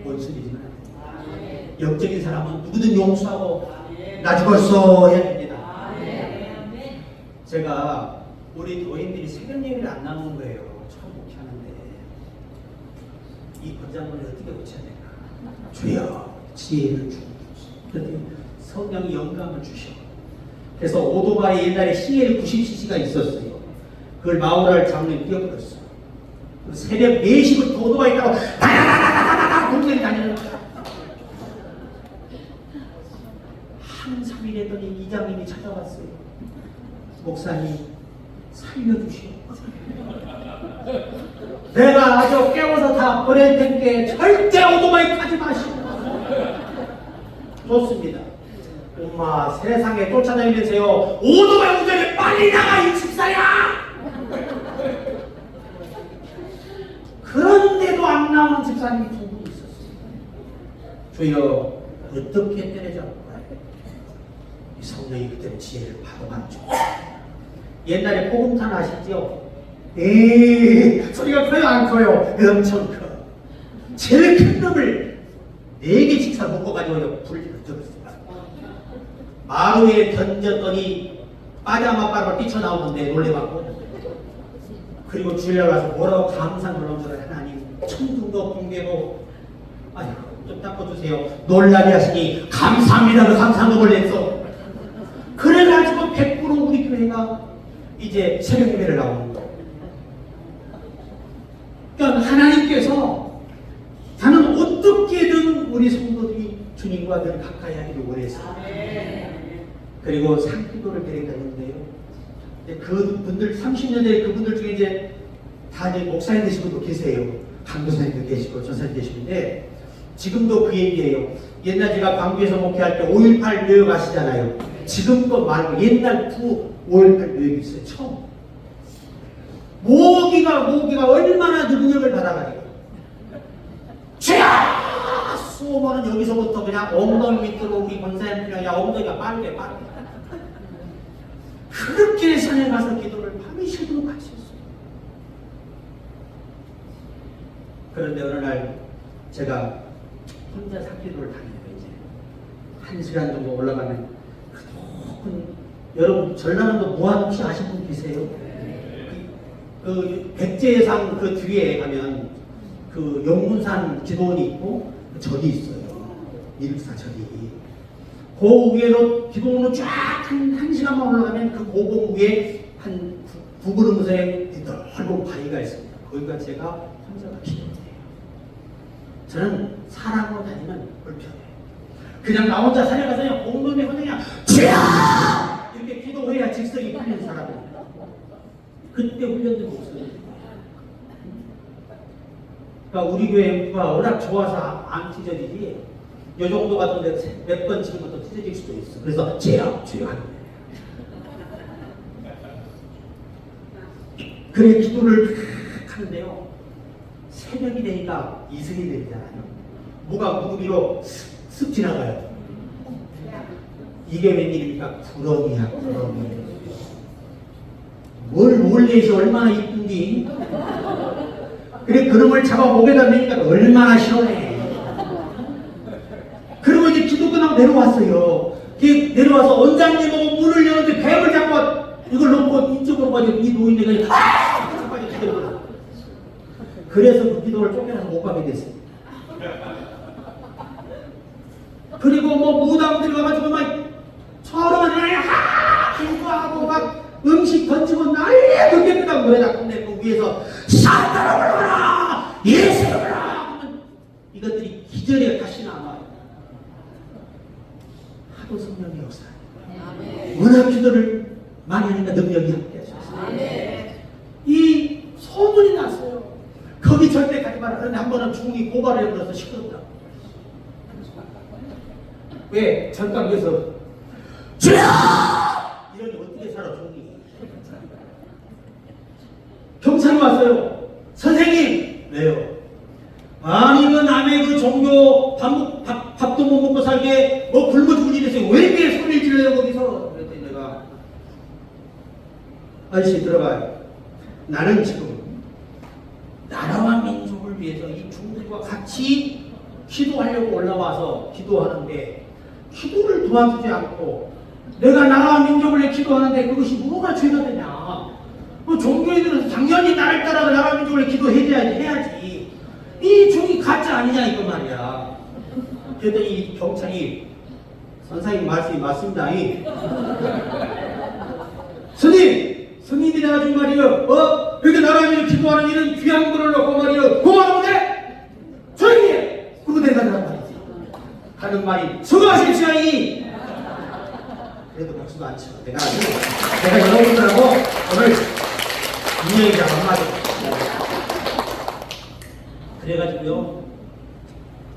A: 원수이지 마라. 영적인 사람은 누구든 용서하고 나 죽었어 해야 됩니다. 제가 우리 교인들이 새벽 예배를 안 나오는 거예요. 처음 목회하는데 이 권장문을 어떻게 고쳐야 되나. 주여 지혜를 주옵소서. 성령이 영감을 주셔. 그래서 오토바이 옛날에 CL 90cc가 있었어요. 그걸 마오라를 장로님 뛰어버렸어요. 새벽 4시부터 오토바이 타고 다다다다다다 동네를 다니는 거야. 한 3일 했더니 이장님이 찾아왔어요. 목사님 살려주시오. 내가 아주 깨워서 다 보낼 테니까 절대 오토바이 타지 마시고. 좋습니다. 엄마 세상에 쫓아다니면서요 오토바이 운전에 빨리 나가 이 집사야. 그런데도 안 나오는 집사님이 두 분 있었어요. 주여 어떻게 때려잡을까요? 이 성령이 그때는 지혜를 받아봤죠. 옛날에 복음탄 아시죠? 에이 소리가 커요 안 커요? 엄청 커. 제일 큰 놈을 4개씩 묶어가지고 불리를 들었어요. 마루에 던졌더니 빠자마빠로 뛰쳐나오는데 놀래갖고, 그리고 주일날 와서 뭐라고 감사 놀라운 줄 알아요. 하나님 천둥도 번개도 아이고 좀 닦아주세요. 놀라게 하시니 감사합니다로 감사함을 냈어. 그래가지고 100% 우리 교회가 이제 새벽 예배를 나오는 거예요. 그러니까 하나님께서 나는 어떻게든 우리 성도들이 주님과 늘 가까이 하기를 원해서, 그리고 상기도를 드린다는데요. 그 분들 30년 전에 그분들 중에 이제 다 이제 목사님 되신 분도 계세요. 강도사님도 계시고 전사님 계시는데 지금도 그 얘기예요. 옛날 제가 광주에서 목회할 때 5.18 묘역 아시잖아요. 지금도 말고 옛날 5.18 묘역이 있어요. 처음. 모기가 얼마나 능력을 받아가지고 쥐야! 쏘면은 여기서부터 그냥 엉덩이 밑으로 우리 권사님 그냥 엉덩이가 빠르게 그렇게 산에 가서 기도를 밤이 새도록 하셨어요. 그런데 어느 날 제가 혼자 산기도를 다니고 이제 1시간 정도 올라가면 그 높은, 여러분 전라남도 무안 혹시 아시는 분 계세요? 그 백제상 그 뒤에 가면 그 용문산 기도원이 있고 절이 있어요. 일육사 절이. 그 위에로 기도원으로 쫙 한 시간만 올라가면 그 고봉 위에 한 두 걸음새에 넓은 바위가 있습니다. 거기가 제가 혼자가 기도해요. 저는 사람으로 다니면 불편해요. 그냥 나 혼자 산에 가서 그냥 온몸에 그냥 쥐야! 이렇게 기도해야 직성이 풀리는 사람입니다. 그때 훈련된 목소리. 그러니까 우리 교회가 워낙 좋아서 안 찢어지지, 요 정도 같은데 몇 번 치면 또 찢어질 수도 있어. 그래서 죄야 하는 거예요. 그래 기도를 하는데요. 새벽이 되니까 이슬이 되잖아요. 뭐가 무릎 위로 쓱 지나가요. 이게 웬일입니까? 구렁이야, 구렁이. 뭘 몰래시 얼마나 이쁜디? 그래 그놈을 잡아 목에다 매니까 얼마나 시원해. 그리고 이제 기도 끝나고 내려왔어요. 내려와서 원장님하고 문을 여는데 뱀을 잡고 이걸 놓고 이쪽으로 가지고 이 노인네가 가지고 기도를. 그래서 그 기도를 쫓겨나서 못 가게 됐어요. 그리고 뭐 무당들이 와가지고 막 처음에 기도하고 막 음식 던지고 난리야. 그렇게 끝나고 노래가 끝내고 위에서 사탄아 불러라 예수를 불러라. 이것들이 기절에 다시 나와요. 하도 성령이 역사해요. 워낙 기도를 많이 하니까 능력이 함께 하셨어요. 이 소문이 났어요. 거기 절대 가지 마라. 그런데 한 번은 중이 고발을 해버려서 시끄럽다. 왜? 전강에서 주여! 이러니 어떻게 살아 중이. 경찰이 왔어요. 선생님! 왜요? 아니 그 남의 그 종교 밥도 못 먹고 살게 뭐 굶어 죽을 일이 있어요. 왜 이렇게 소리를 질러요 거기서? 그랬더니 내가 아저씨 들어봐요. 나는 지금 나라와 민족을 위해서 이 중들과 같이 기도하려고 올라와서 기도하는데 기도를 도와주지 않고 내가 나라와 민족을 위해 기도하는데 그것이 뭐가 죄가 되냐. 그 종교인들은 당연히 나를 따라 나라와 민족을 위해 기도해야지. 이 종이 가짜 아니냐 이거 말이야. 그랬더니 이 경찰이 선생님 말씀이 맞습니다. 스님이 내가 준 말이요. 이렇게 나라와 민족 기도하는 일은 귀한 거를 놓고 말이요. 고마워 돼? 조용히 해! 그리고 내가 말이지. 하는 말이 수고하십시오. 그래도 박수도 안 치고 내가 여러분들하고 오늘 분명히 한마디 그래가지고요,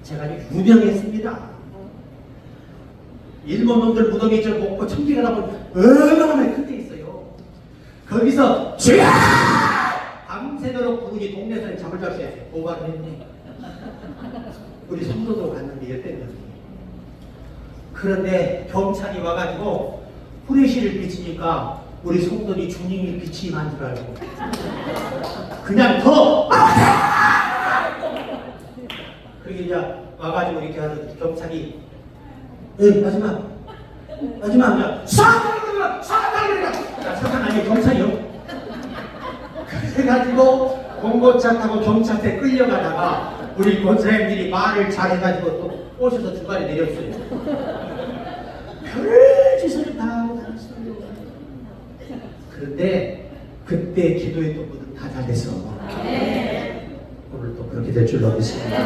A: 제가 아주 유명했습니다. 일본 놈들 무덤이 저 먹고 청기가 나면 얼마나 큰 데 있어요. 거기서 쥐야! 밤새도록 부르니 동네에서는 잠을 잘 수 있어요. 고발을 했네. 우리 성도도 갔는데 이랬대요. 그런데 경찰이 와가지고 후레쉬를 비치니까 우리 성도들이 주님이 빛이 난 줄 알고 그냥 더 그게 이제 와가지고 이렇게 하는 경찰이 마지막 그냥 사탄 아니에요, 경찰이요. 그래가지고 공고차 타고 경찰대 끌려가다가 우리 권사님들이 말을 잘해가지고 또 꼬셔서 중간에 내렸어요. 별 짓을 다 하고 다녔어요. 그런데 그때 기도했던 분은 다 잘해서 오늘 또 그렇게 될 줄로 믿습니다.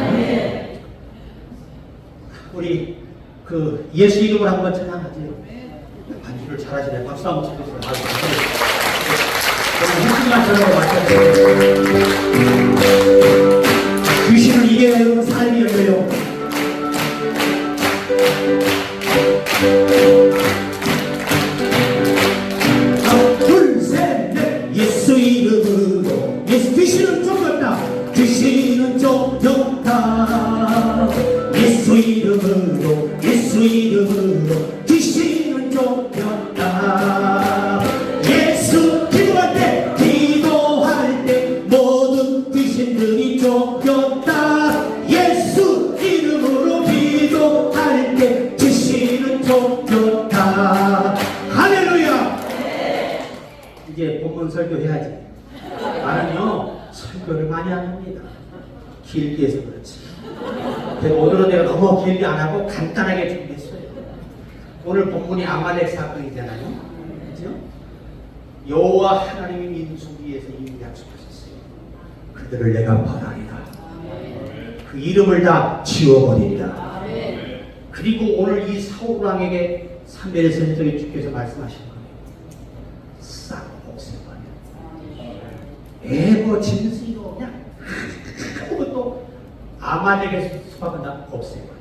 A: 우리 그 예수 이름을 한번 찬양하세요. 반주를 잘하시네. 박수 한번 쳐주세요. 오늘 한순간 저녁에 맞춰주세요. 귀신을 이겨내는 삶이 열려요. 둘, 셋, 넷. 예수 이름으로 귀신은 쫓겼다. 귀신은 쫓겼다. 예수 이름으로 귀신은 쫓겼다. 예수 기도할 때 모든 귀신들이 쫓겼다. 예수 이름으로 기도할 때 귀신은 쫓겼다. 할렐루야. 이제 본문 설교해야지. 나는요 설교를 많이 안 합니다. 길게 해서 그렇지. 오늘은 내가 너무 길게 안 하고 간단하게 준비했어요. 오늘 본문이 아말렉 사건이잖아요. 그렇죠? 여호와 하나님이 민족 위에서 이미 약속하셨어요. 그들을 내가 벌하리라. 그 이름을 다 지워버리리라. 그리고 오늘 이 사울왕에게 사무엘 선지자의 주께서 말씀하신 거예요. 싹 없애버려. 애고 짐승이고 그냥 아무것도 아말렉의 수박은 다 없애버려.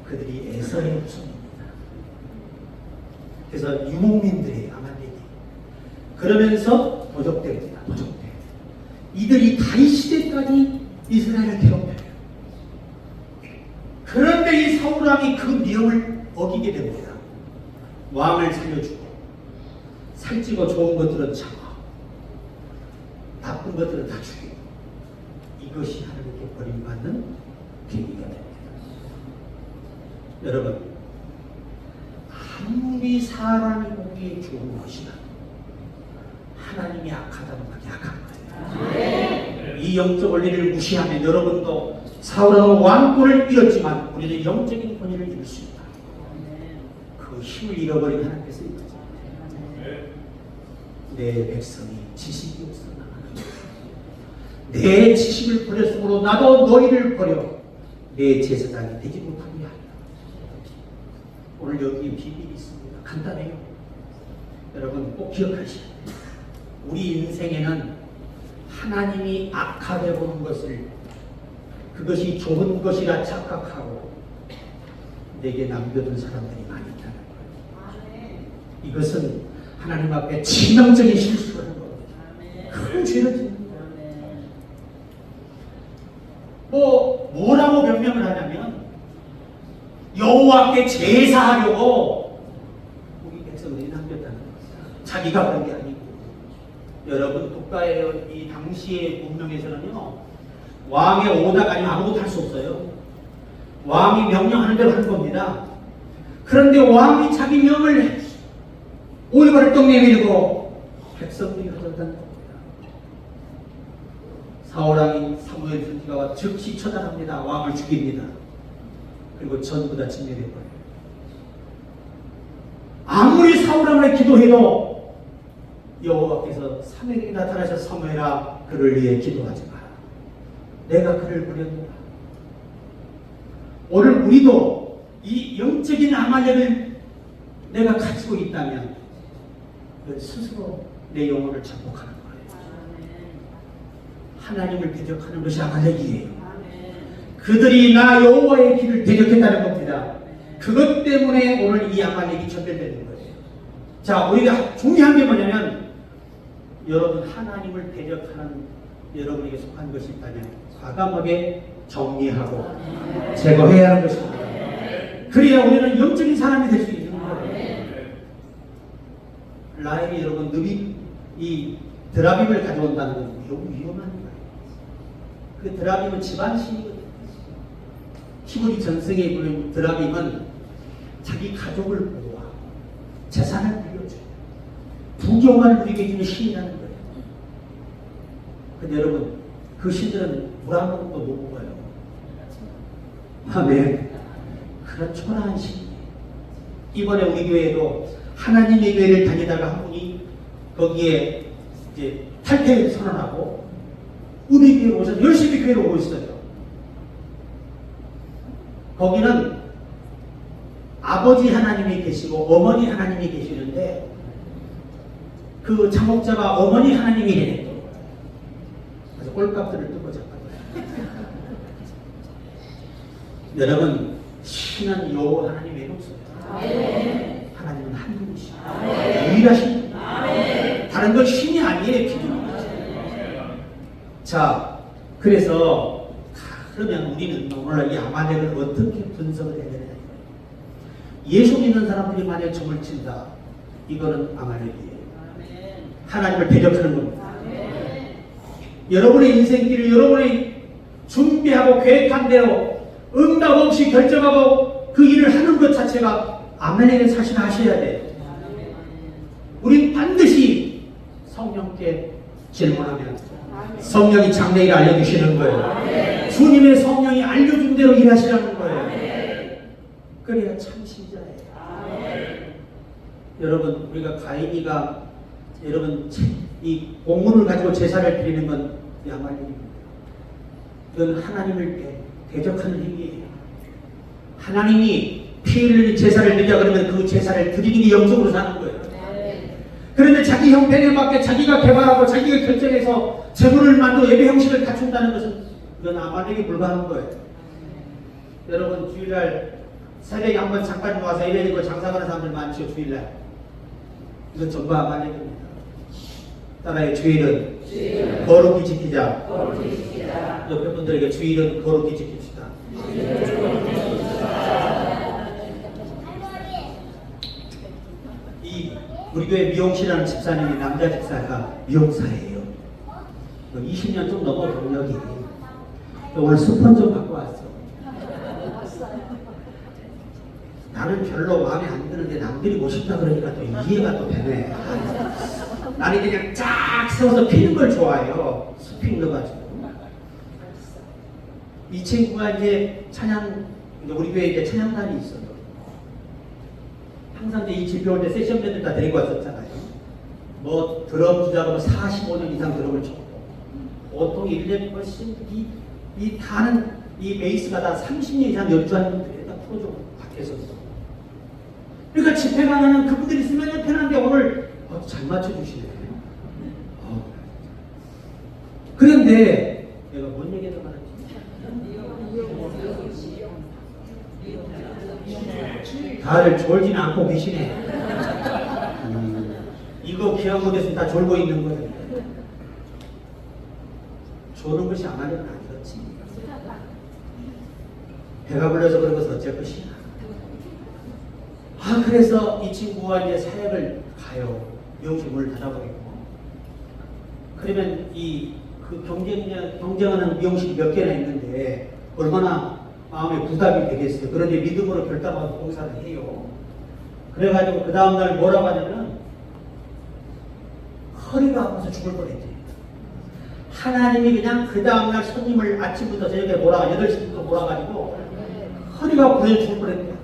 A: 그들이 에서의 후손입니다. 그래서 유목민들이 아말렉이 그러면서 도적됩니다. 도적돼. 이들이 다윗 시대까지 이스라엘을 괴롭혀요. 그런데 이 사울왕이 그 미움을 어기게 됩니다. 왕을 살려주고 살찌고 좋은 것들은 참아 나쁜 것들은 다 죽이고 이것이 하나님께 버림받는 계기가 됩니다. 여러분, 아무리 사람이 보기에 좋은 것이나 하나님이 악하다면 그게 악한 거예요. 이 영적 원리를 무시하면 여러분도 사울왕은 왕권을 잃었지만 우리는 영적인 권위를 잃을 수 있다. 그 힘을 잃어버린 하나님께서 이거죠. 내 백성이 지식이 없어 내 지식을 버렸으므로 나도 너희를 버려 내 제사장이 되지 못하게 하리라. 오늘 여기 비밀이 있습니다. 간단해요. 여러분 꼭 기억하셔야 돼요. 우리 인생에는 하나님이 악하게 보는 것을 그것이 좋은 것이라 착각하고 내게 남겨둔 사람들이 많이 있다는 거예요. 이것은 하나님 앞에 치명적인 실수를 한 겁니다. 큰 죄를 짓는 거예요. 뭐라고 변명을 하냐면 여호와께 제사하려고 우리 백성들이 남겼다는 겁니다. 자기가 그런 게 아니고. 여러분 국가의 이 당시의 문명에서는요 왕의 오다가 아니면 아무것도 할 수 없어요. 왕이 명령하는 대로 하는 겁니다. 그런데 왕이 자기 명을 올바르떡 내밀고 백성들이 허전단 겁니다. 사울왕이 사무엘 선지자가 와 즉시 처단합니다. 왕을 죽입니다. 그리고 전부 다 진멸해버려요. 아무리 사울왕을 기도해도 여호와께서 사무엘에게 나타나셔서 사무엘아 그를 위해 기도하지 마라. 내가 그를 버렸노라. 오늘 우리도 이 영적인 아말렉을 내가 가지고 있다면 스스로 내 영혼을 정복하는 거예요. 하나님을 대적하는 것이 아말렉이에요. 그들이 나 여호와의 길을 대적했다는 겁니다. 그것 때문에 오늘 이 아말렉이 전멸되는 거예요. 자, 우리가 중요한 게 뭐냐면 여러분 하나님을 대적하는 여러분에게 속한 것이 있다면 과감하게 정리하고 제거해야 하는 것입니다. 그래야 우리는 영적인 사람이 될 수 있는 거예요. 라헬이 여러분 이 드라빔을 가져온다는 건 위험한 거예요. 그 드라빔은 집안신이거든요. 히브리 전승에 보면 드라빔은 자기 가족을 보호하고 재산을 빌려줘요. 부경을 누리게 해주는 신이라는 거예요. 근데 여러분 그 신들은 물 한 모금도 못 먹어요. 아멘. 그런 초라한 신이에요. 이번에 우리 교회에도 하나님의 교회를 다니다가 한 분이 거기에 이제 탈퇴를 선언하고 우리 교회로 오셔서 열심히 교회로 오고 있어요. 거기는 아버지 하나님이 계시고 어머니 하나님이 계시는데 그 장목자가 어머니 하나님이 되는 거예요. 그래서 꼴값들을 뜯고 잡아요. 여러분 신은 여호와 하나님 외에 없어요. 하나님은 한 분이시죠. 유일하신 분. 다른 건 신이 아니에요. 기준이죠. 자, 그래서 그러면 우리는 오늘날 이 아말렉을 어떻게 분석을 해야 되느냐. 예수 믿는 사람들이 만약 점을 친다. 이거는 아말렉이에요. 하나님을 대적하는 겁니다. 여러분의 인생길을 여러분이 준비하고 계획한 대로 응답 없이 결정하고 그 일을 하는 것 자체가 아말렉을 사실 하셔야 돼요. 우린 반드시 성령께 질문하면 성령이 장래일을 알려주시는 거예요. 주님의 성령이 알려준 대로 일하시라는 거예요. 그래야 참 신자예요. 여러분 우리가 가인이가 여러분 이 공문을 가지고 제사를 드리는 건 아말렉입니다. 이건 하나님을 대적하는 행위예요. 하나님이 피 흘리는 제사를 드리자 그러면 그 제사를 드리는 게 영적으로 사는 거예요. 그런데 자기 형편에 맞게 자기가 개발하고 자기가 결정해서 제물을 만들고 예배 형식을 갖춘다는 것은 이건 아말렉에 불과한 거예요. 여러분 주일날 새벽에 한번 잠깐 와서 예배 드리고 장사하는 사람들 많죠. 주일날 이건 전부 아말렉입니다. 따라해 주일은 거룩히 지키자. 옆에 분들에게 주일은 거룩히 지킵시다. 우리 교회 미용실이라는 집사님이 남자 집사가 미용사예요. 20년 좀 넘어 경력이. 오늘 스폰 좀 갖고 왔어. 나는 별로 마음에 안 드는데 남들이 멋있다 그러니까 또 이해가 또 되네. 나는 그냥 쫙 세워서 피는 걸 좋아해요. 스핑 넣어가지고. 이 친구가 이제 우리 교회에 이제 찬양단이 있어요. 항상 이 집회 올 때 세션밴들 다 데리고 왔었잖아요. 뭐 드럼 주자로 45년 이상 드럼을 쳤고 보통 1년에 훨씬 이 다는 이 베이스가 다 30년 이상 연주하는 분들이 다 프로죠. 밖에서. 그러니까 집회가 나는 그분들이 있으면 편한데 오늘 잘 맞춰주시네. 그런데 내가 뭔 얘기를 말했지? 다들 졸지는 않고 계시네. 이거 기억 못해서 다 졸고 있는 거예요. 조는 것이 아말렉은 아니었지. 배가 불러서 그런 것은 어쩔 것이야. 그래서 이 친구가 이제 사역을 가요. 미용실 문을 닫아버리고. 그러면 그 경쟁하는 미용실이 몇 개나 있는데 얼마나 마음에 부담이 되겠어요. 그런데 믿음으로 결단하고 봉사를 해요. 그래가지고 그 다음날 뭐라고 하냐면 허리가 아파서 죽을 뻔했지. 하나님이 그냥 그 다음날 손님을 아침부터 저녁에 8시부터 몰아가지고 허리가 부러져 죽을 뻔했대요.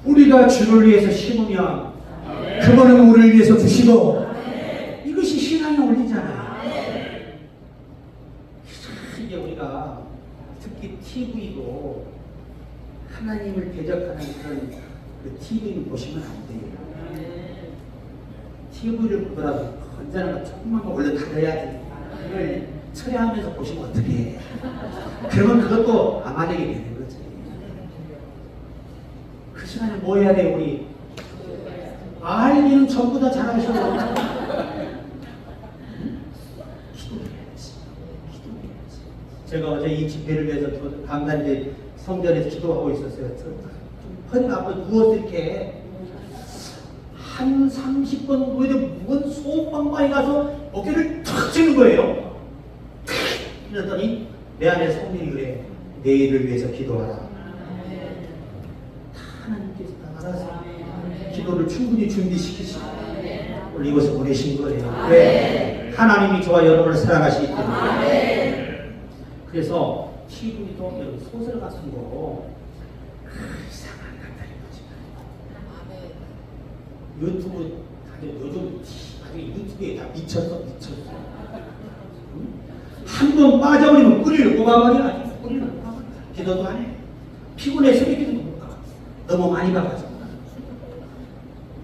A: 우리가 주를 위해서 심으면 그거는 우리를 위해서 주시고 이것이 신앙의 원리잖아요. 이게 우리가 특히 TV도 하나님을 대적하는 그런 그 TV를 보시면 안 돼요. TV를 보더라도 언제나 조금만 더 올려 닫아야지. 그걸 철회하면서 보시면 어떻게 해? 그러면 그것도 아마존이 되는 거지. 그 시간에 뭐 해야 돼 우리? 알기는 전부 다 잘하셔. 기도해야지. 제가 어제 이 집회를 위해서 강단지 성전에서 기도하고 있었어요. 허리가 아파 누워서 이렇게 한 30분 누워도 무슨 소방방에 가서 어깨를 탁 치는 거예요. 그랬더니 내 안에 성령이 그래. 내일을 위해서 기도하라. 하나님께서 다 알아서 기도를 충분히 준비시키시고 오늘 이곳에 보내신 거예요. 왜? 하나님이 저와 여러분을 사랑하시기 때문에. 그래서 TV도 여러분 소설 같은 거 이상한 것들이 보지 말고 유튜브 요즘 아주 유튜브에 다 미쳤어. 한 번 빠져버리면 뿌리를 뽑아버려. 아주 뿌리를 뽑아버려. 기도도 안 해. 피곤해 새벽기도 못 가. 너무 많이 봐가지고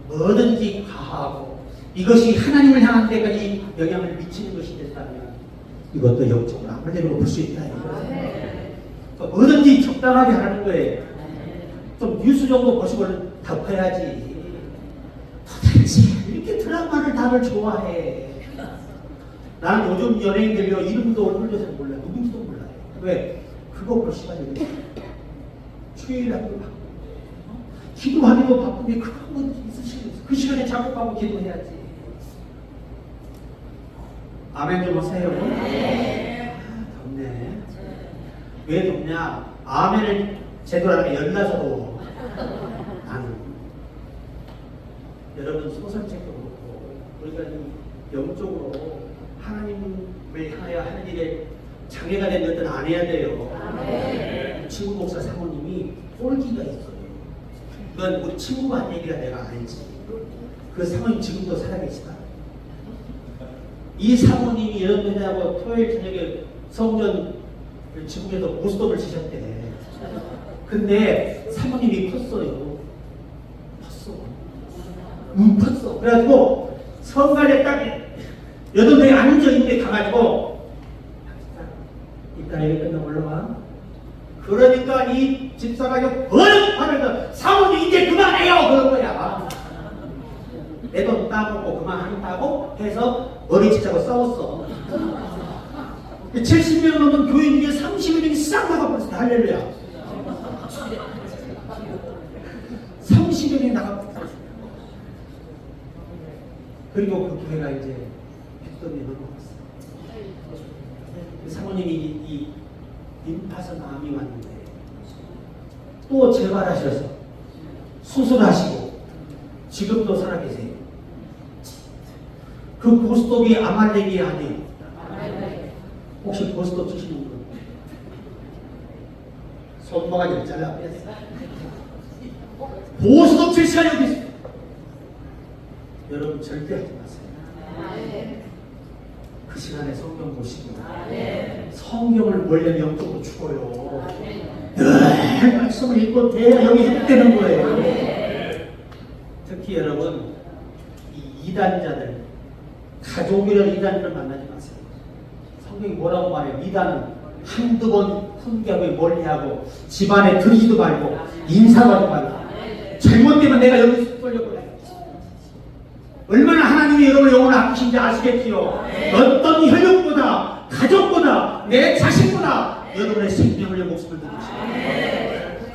A: 뭐든지 과하고 이것이 하나님을 향한 데까지 영향을 미치는 것이 됐다면 이것도 영적으로 아무래도 볼 수 있다. 뭐든지 적당하게 하는 거예요. 좀 뉴스 정도 보시고 덮어야지. 도대체 이렇게 드라마를 다들 좋아해. 나는 요즘 연예인들 이름도 얼굴도 잘 몰라. 누군지도 몰라요. 왜? 그거 볼 시간이 없어. 주일날도 바쁘고 기도하기도 바쁜데 그거 한번 있으시면 그 시간에 작업하고 기도해야지. 아멘 좀 하세요. 덥네. 왜 덥냐? 아멘을 제대로 하면 열나서 더워. 나는 여러분 소설책도 그렇고 우리가 영적으로 하나님을 향하여 하는 일에 장애가 된 것들은 안 해야 돼요. 친구 목사 사모님이 꼴기가 있어요. 그건 우리 친구가 한 얘기라 내가 알지. 그 사모님 지금도 살아계시다. 이 사모님이 여러분하고 토요일 저녁에 성전 지붕에서 보스톱을 치셨대. 근데 사모님이 컸어요. 컸어. 그래가지고 성간에 딱 여덟명이 앉아있는데 가가지고 이따 여기 끝나고 올라와. 그러니까 이 집사가 버릇 하면서 사모님 이제 그만해요 그런 거야. 내 돈 따먹고 그만한다고 해서 머리 치자고 싸웠어. 70명 넘은 교인 중에 30명이 싹 나가버렸어. 할렐루야. 30명이 나가버렸어. 그리고 그 교회가 이제 빚돈이 넘어갔어. 사모님이 이 임파선 암이 왔는데 또 재발하셔서 수술하시고 지금도 살아계세요. 그 보스톱이 아말렉이 아니에요. 혹시 보스톱 치시는 분? 손모가지를 잘라 뺐어요. 보스톱 칠 시간이 어디 있어요? 여러분 절대 하지 마세요. 그 시간에 성경 보시고 성경을 원래 영적으로 죽어요. 늘 말씀을 읽고 돼야 여기 회복되는 거예요. 특히 여러분 이 이단자들 가족이라는 이단자를 만나지 마세요. 성경이 뭐라고 말해요? 이단은 한두 번 훈계하고 멀리하고 집안에 들이지도 말고 인사하지 말라. 잘못되면 내가 여기서 쏠려버려요. 얼마나 하나님이 여러분의 영혼을 아끼신지 아시겠지요? 어떤 혈육보다 가족보다 내 자식보다 여러분의 생명을 목숨을 드리시고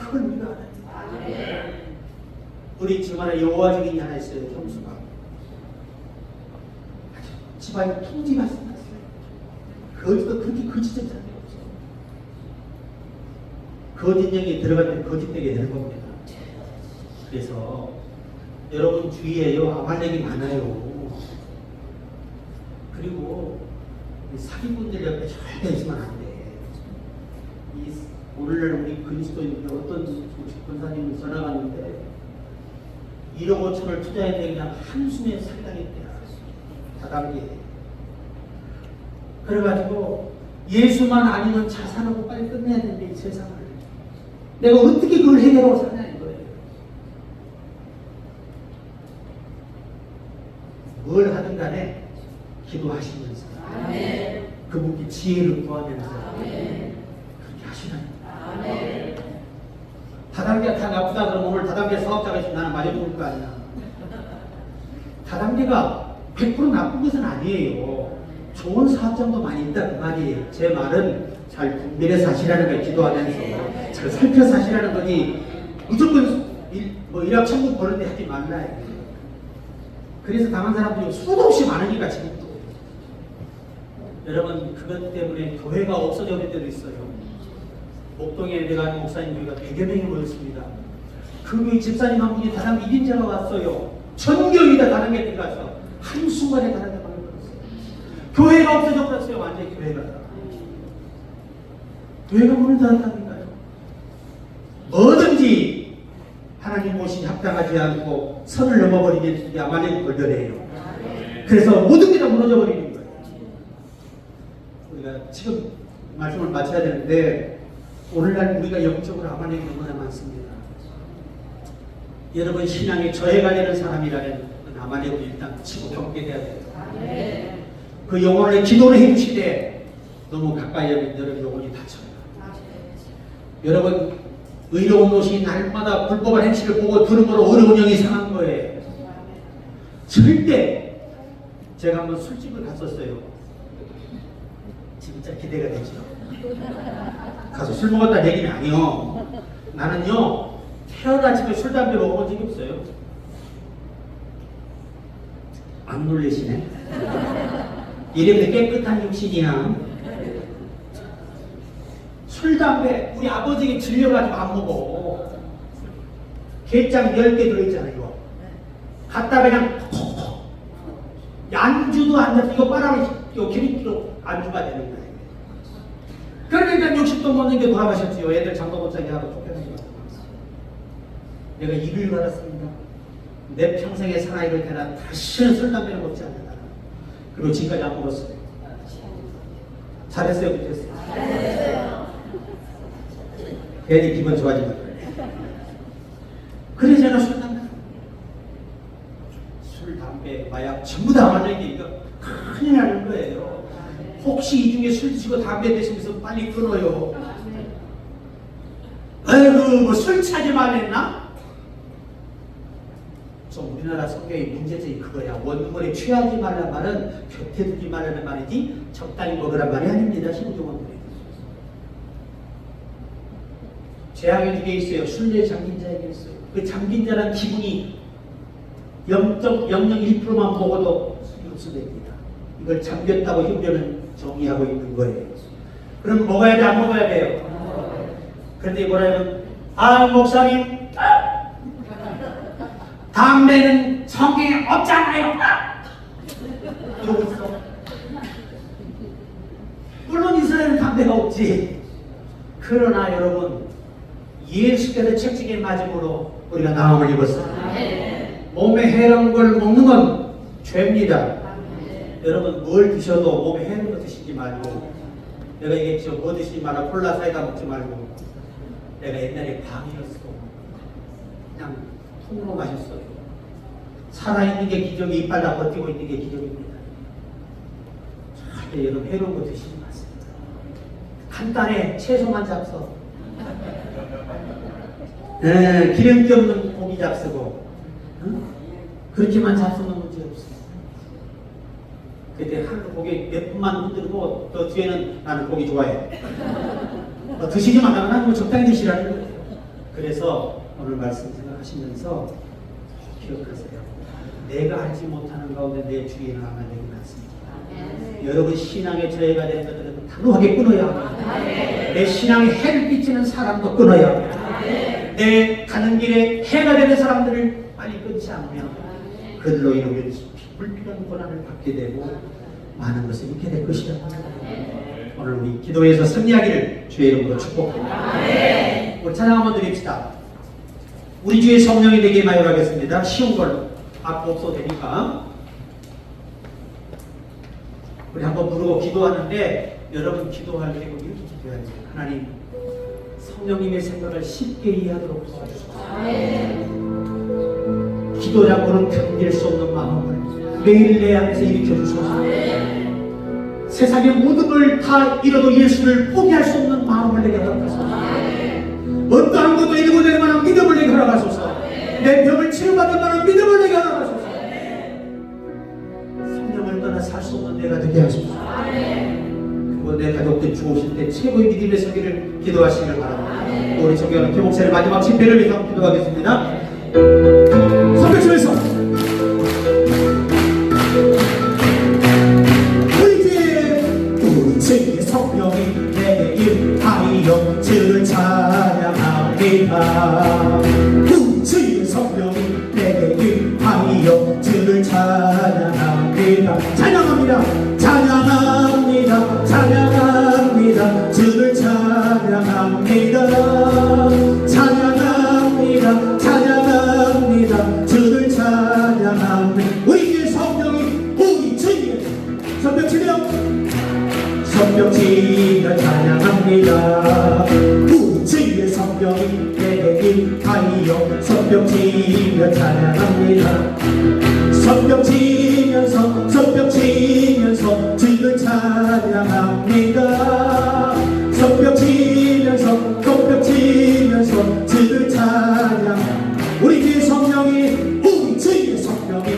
A: 그걸 우리가 알아요. 우리 집안에 여호와 증인이 하나 있어요. 형수가 집안에 통지 말씀났어요. 거기서 그렇게 거짓된 사람이 없어. 거짓 영이 들어가면 거짓되게 되는 겁니다. 그래서 여러분 주위에요 아말렉이 많아요. 그리고 사기꾼들 옆에 절대 있으면 안 돼. 오늘날 우리 그리스도인들 어떤 권사님이 전화 갔는데 1억 5천을 투자했는데 그냥 한숨에 살당했대요. 다단계. 그래가지고 예수만 아니면 자살하고 빨리 끝내야 되는데 이 세상을 내가 어떻게 그걸 해결하고 사냐 이거예요. 뭘 하든 간에 기도하시면서 그분께 지혜를 구하면서 그렇게 하시라는 다단계가 다 나쁘다 그러면 오늘 다단계 사업자가 있으면 나는 맞아 죽을 거 아니야. 다단계가 100% 나쁜 것은 아니에요. 좋은 사업장도 많이 있다 그 말이에요. 제 말은 잘 분별해서 하시라는 거예요. 기도하면서 잘 살펴서 하시라는 거니 무조건 일합 천국 보는데 하지 말라요. 그래서 당한 사람들이 수도 없이 많으니까 지금도. 여러분 그것 때문에 교회가 없어져 버릴 때도 있어요. 목동에 내가 아는 목사님 교회가 100여 명이 모였습니다. 그 교회 집사님 한 분이 다단계 1인자가 왔어요. 전교회가 다단계 들어가서 한순간에 다단계 방을 걸었어요. 교회가 없어져 버렸어요. 완전히 교회가. 교회가 문을 닫았다니까요. 뭐든지 하나님 모신 합당하지 않고 선을 넘어버리면 이게 아마존 골별이에요. 그래서 모든 게 다 무너져 버리는 거예요. 우리가 지금 말씀을 마쳐야 되는데 오늘날 우리가 영적으로 아마존이 너무나 많습니다. 여러분 신앙에 저해가 되는 사람이라면 아마존을 일단 치고 경계돼야 돼요. 그 영혼을 기도를 해주시되 너무 가까이 하면 여러분 영혼이 다쳐요. 여러분 의로운 것이 날마다 불법한 행실을 보고 들음으로 어려운 영이 상한 거예요. 절대 제가 한번 술집을 갔었어요. 진짜 기대가 되죠. 가서 술 먹었다는 얘기는 아니요. 나는요 태어나 지금 술 담배 먹어본 적이 없어요. 안 놀리시네. 이래도 깨끗한 육신이야. 술 담배 우리 아버지에게 질려가지고 안 먹어. 게장 10개 들어있잖아요. 갖다 그냥 안주도 안 잡고 이거 빨아먹이 이거 기름기로 안주가 되는 거예요. 그러니까 60도 먹는 게 돌아가셨지요. 애들 장가못자기 하고 쫓겨나지 마세요. 내가 이를 받았습니다. 내 평생의 사나이를 대라 다시는 술 담배를 먹지 않는다. 그리고 지금까지 안 먹었어요. 잘했어요, 못했어요? 잘했어요. 괜히 기분 좋아지는 거예요. 그래서 제가 술 담배 술, 담배, 마약 전부 다 맞는 게 이거 큰일 나는 거예요. 혹시 이 중에 술 드시고 담배 드시면서 빨리 끊어요. 아이고 뭐 술 차지 말랬나? 좀 우리나라 성경의 문제점이 그거야. 원물에 취하지 말란 말은 곁에 두지 말라는 말이지 적당히 먹으란 말이 아닙니다. 신조원들이. 재앙이 2개 있어요. 순례 잠긴 자에게 있어요. 그 잠긴 자란 기분이 0.001%만 먹어도 흡수됩니다. 이걸 잠겼다고 현변은 정의하고 있는 거예요. 그럼 먹어야 돼? 안 먹어야 돼요? 그런데 뭐라면 목사님 담배는 성경에 없잖아요. 이러고 있어. 물론 이스라엘은 담배가 없지. 그러나 여러분 예수께서 책찍에 맞음으로 우리가 나음을 입었습니다. 몸에 해로운 걸 먹는 건 죄입니다. 여러분 뭘 드셔도 몸에 해로운 거 드시지 말고, 내가 얘기했죠. 뭐 드시지 마라. 콜라 사이다 먹지 말고. 내가 옛날에 방이었어. 그냥 통으로 마셨어요. 살아있는 게 기적이, 이빨 다 버티고 있는 게 기적입니다. 절대 여러분 해로운 거 드시지 마세요. 간단해. 채소만 잡숴. 기름기 없는 고기 잡수고, 응? 그렇게만 잡수면 문제 없어요. 그때 한 고기 몇 분만 흔들고 또 뒤에는 나는 고기 좋아해. 드시지 말라고 하면 적당히 드시라는 거예요. 그래서 오늘 말씀 생각하시면서 기억하세요. 내가 알지 못하는 가운데 내 주위에는 아마존이 많습니다. 여러분 신앙의 저해가 되는 것들은 단호하게 끊어야 합니다. 내 신앙에 해를 끼치는 사람도 끊어야 합니다. 내 가는 길에 해가 되는 사람들을 빨리 끊지 않으면 그들로 인해 불필요한 고난을 받게 되고 많은 것을 잃게 될 것이다. 오늘 우리 기도에서 승리하기를 주의 이름으로 축복합니다. 우리 찬양 한번 드립시다. 우리 주의 성령이 되게 마요하겠습니다. 쉬운 걸로 앞 없어도 되니까 우리 한번 부르고 기도하는데, 여러분 기도할 때 이렇게 기도해야 돼요. 하나님, 성령님의 생각을 쉽게 이해하도록 도와주소서. 기도자고는 견딜 수 없는 마음을, 매일 내 안에서 일으켜 주소서. 세상의 모든 걸 다 잃어도 예수를 포기할 수 없는 마음을 내게 허락하소서. 어떠한 것도 잃고 될 만한 믿음을 내게 허락하소서. 내 병을 치료받을 만한 믿음을 내게 허락하소서. 성령을 떠나 살 수 없는 내가 되게 하소서. 그리고 내 가족들 죽으실 때 최고의 믿음의 서기를 기도하시길 바랍니다. 우리 존경하는 교목사의 마지막 집회를 위해서 기도하겠습니다. 선배님에서 우리 주의 성령이 내게 임하여 주를 찬양합니다. 우리 주의 성령이 내게 임하여 주를 찬양합니다. 찬양합니다. 찬양합니다. 찬양합니다. 주를 찬양합니다. 찬양합니다. 찬양합니다. 주를 찬양합니다. 우리 주의 성령이 우리 주의 성령치며 찬양합니다. 우리 주의 성령이 내게 임하여 성령치며 찬양합니다. 성령치면서 주를 찬양합니다. 성령치면서 주를 찬양. 우리 주의 성령이 우리 주의 성령이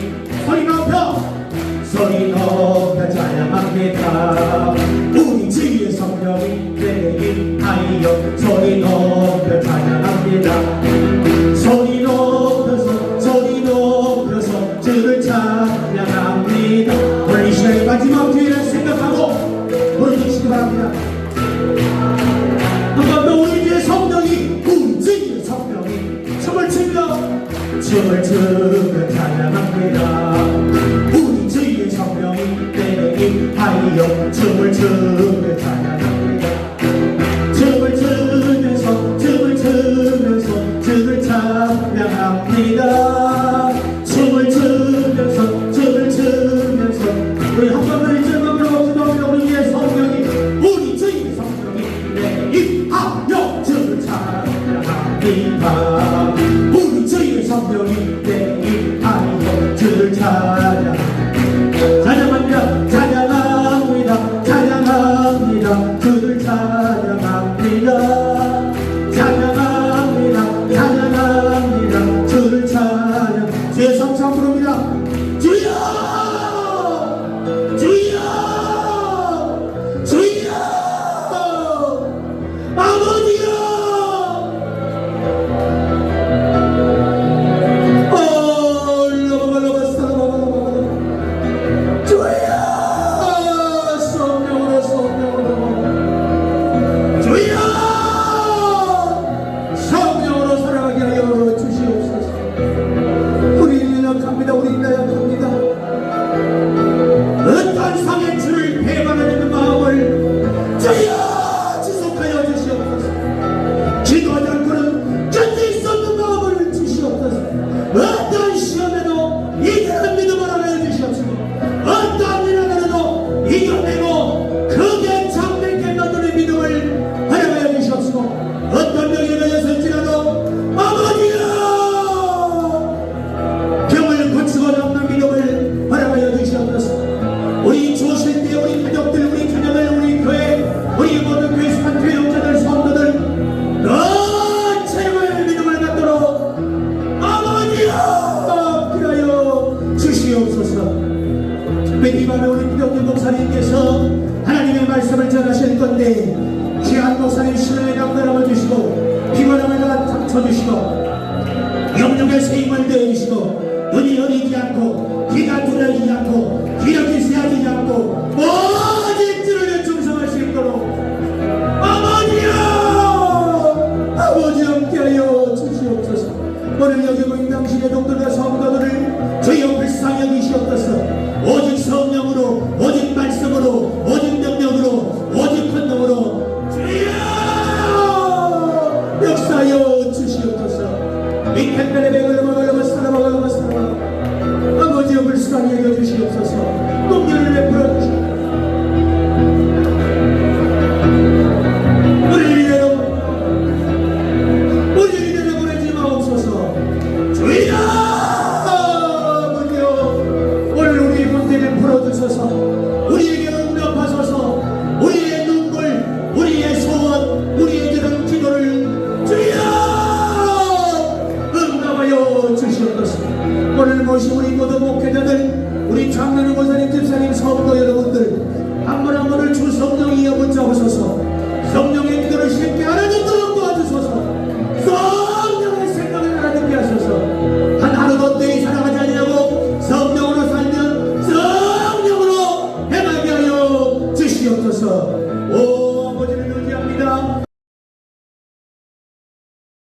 A: 소리 높여 찬양합니다. 우리 주의 성령이 내게 임하여 소리 높여 찬양합니다. 소리 높여서 주를 찬양합니다. 오늘 이 시간의 마지막 기회를 생각하고 부르시기 바랍니다. 한 번 더 우리 주의 성령이 우리 주의 성령이 춤을 추며 찬양합니다. 우리 주의 성령이 내게 임하여 춤을 추며 찬양합니다. 춤을 추면서 주를 찬양합니다. 춤을 추면서 우리 한 번만 이제만 불러봅시다. 우리 주의 성령이 우리 주의 성령이 내게 임하여 주를 찬양합니다. 우리 주의 성령이 내게 임하여 주를 찬양합니다. 찬양합니다. 주를 찬양합니다. 찬양합니다. 주를 찬양. 주의 성령 부릅니다. 주여 아버지여. 성령으로 살아가게 하여 주시옵소서. 우리는 약합니다. 우리는 약합니다. 어떤 상의 주를 배반하는 마음을 주여 지속하여 주시옵소서. 기도하지 않고는 견딜 수 없는 마음을 주시옵소서. 어떤 시험에도 이겨낸 믿음을 하여 주시옵소서. 어떤 일에도 이겨내고 크게 장백해 너들의 믿음을 하여 주시옵소서. 어떤 병에 걸렸을지라도 아버지여 병을 고치고 남는 믿음을 바라보여 주시옵소서. 우리 주실 때 우리 가족들, 우리 자녀들, 우리 교회, 우리 모든 교회스판 교회용자들, 성도들 최고의 믿음을 갖도록 아버지여 필하여 주시옵소서. 특별히 이 밤에 우리 기독교 목사님께서 하나님의 말씀을 전하실 건데 귀한 목사님 신앙의 강건함을 주시고 피곤함을 다 닥쳐주시고 영적의 세임을 내주시고 눈이 어리지 않고 귀가 두려지지 않고 기력이 세아지지 않고 모든 주를 충성할 수 있도록 아버지 함께하여 주시옵소서. 오늘 여기 모인 당신의 동들과 성도들을 주여 불쌍히 여기시옵소서. 오직 성령으로, 오직 말씀으로, 오직 능력으로, 오직 권능으로 주여 역사하여 주시옵소서. 이 택배의 백을 먹으려고 사랑하고 아버지여 불쌍히 여겨주시옵소서.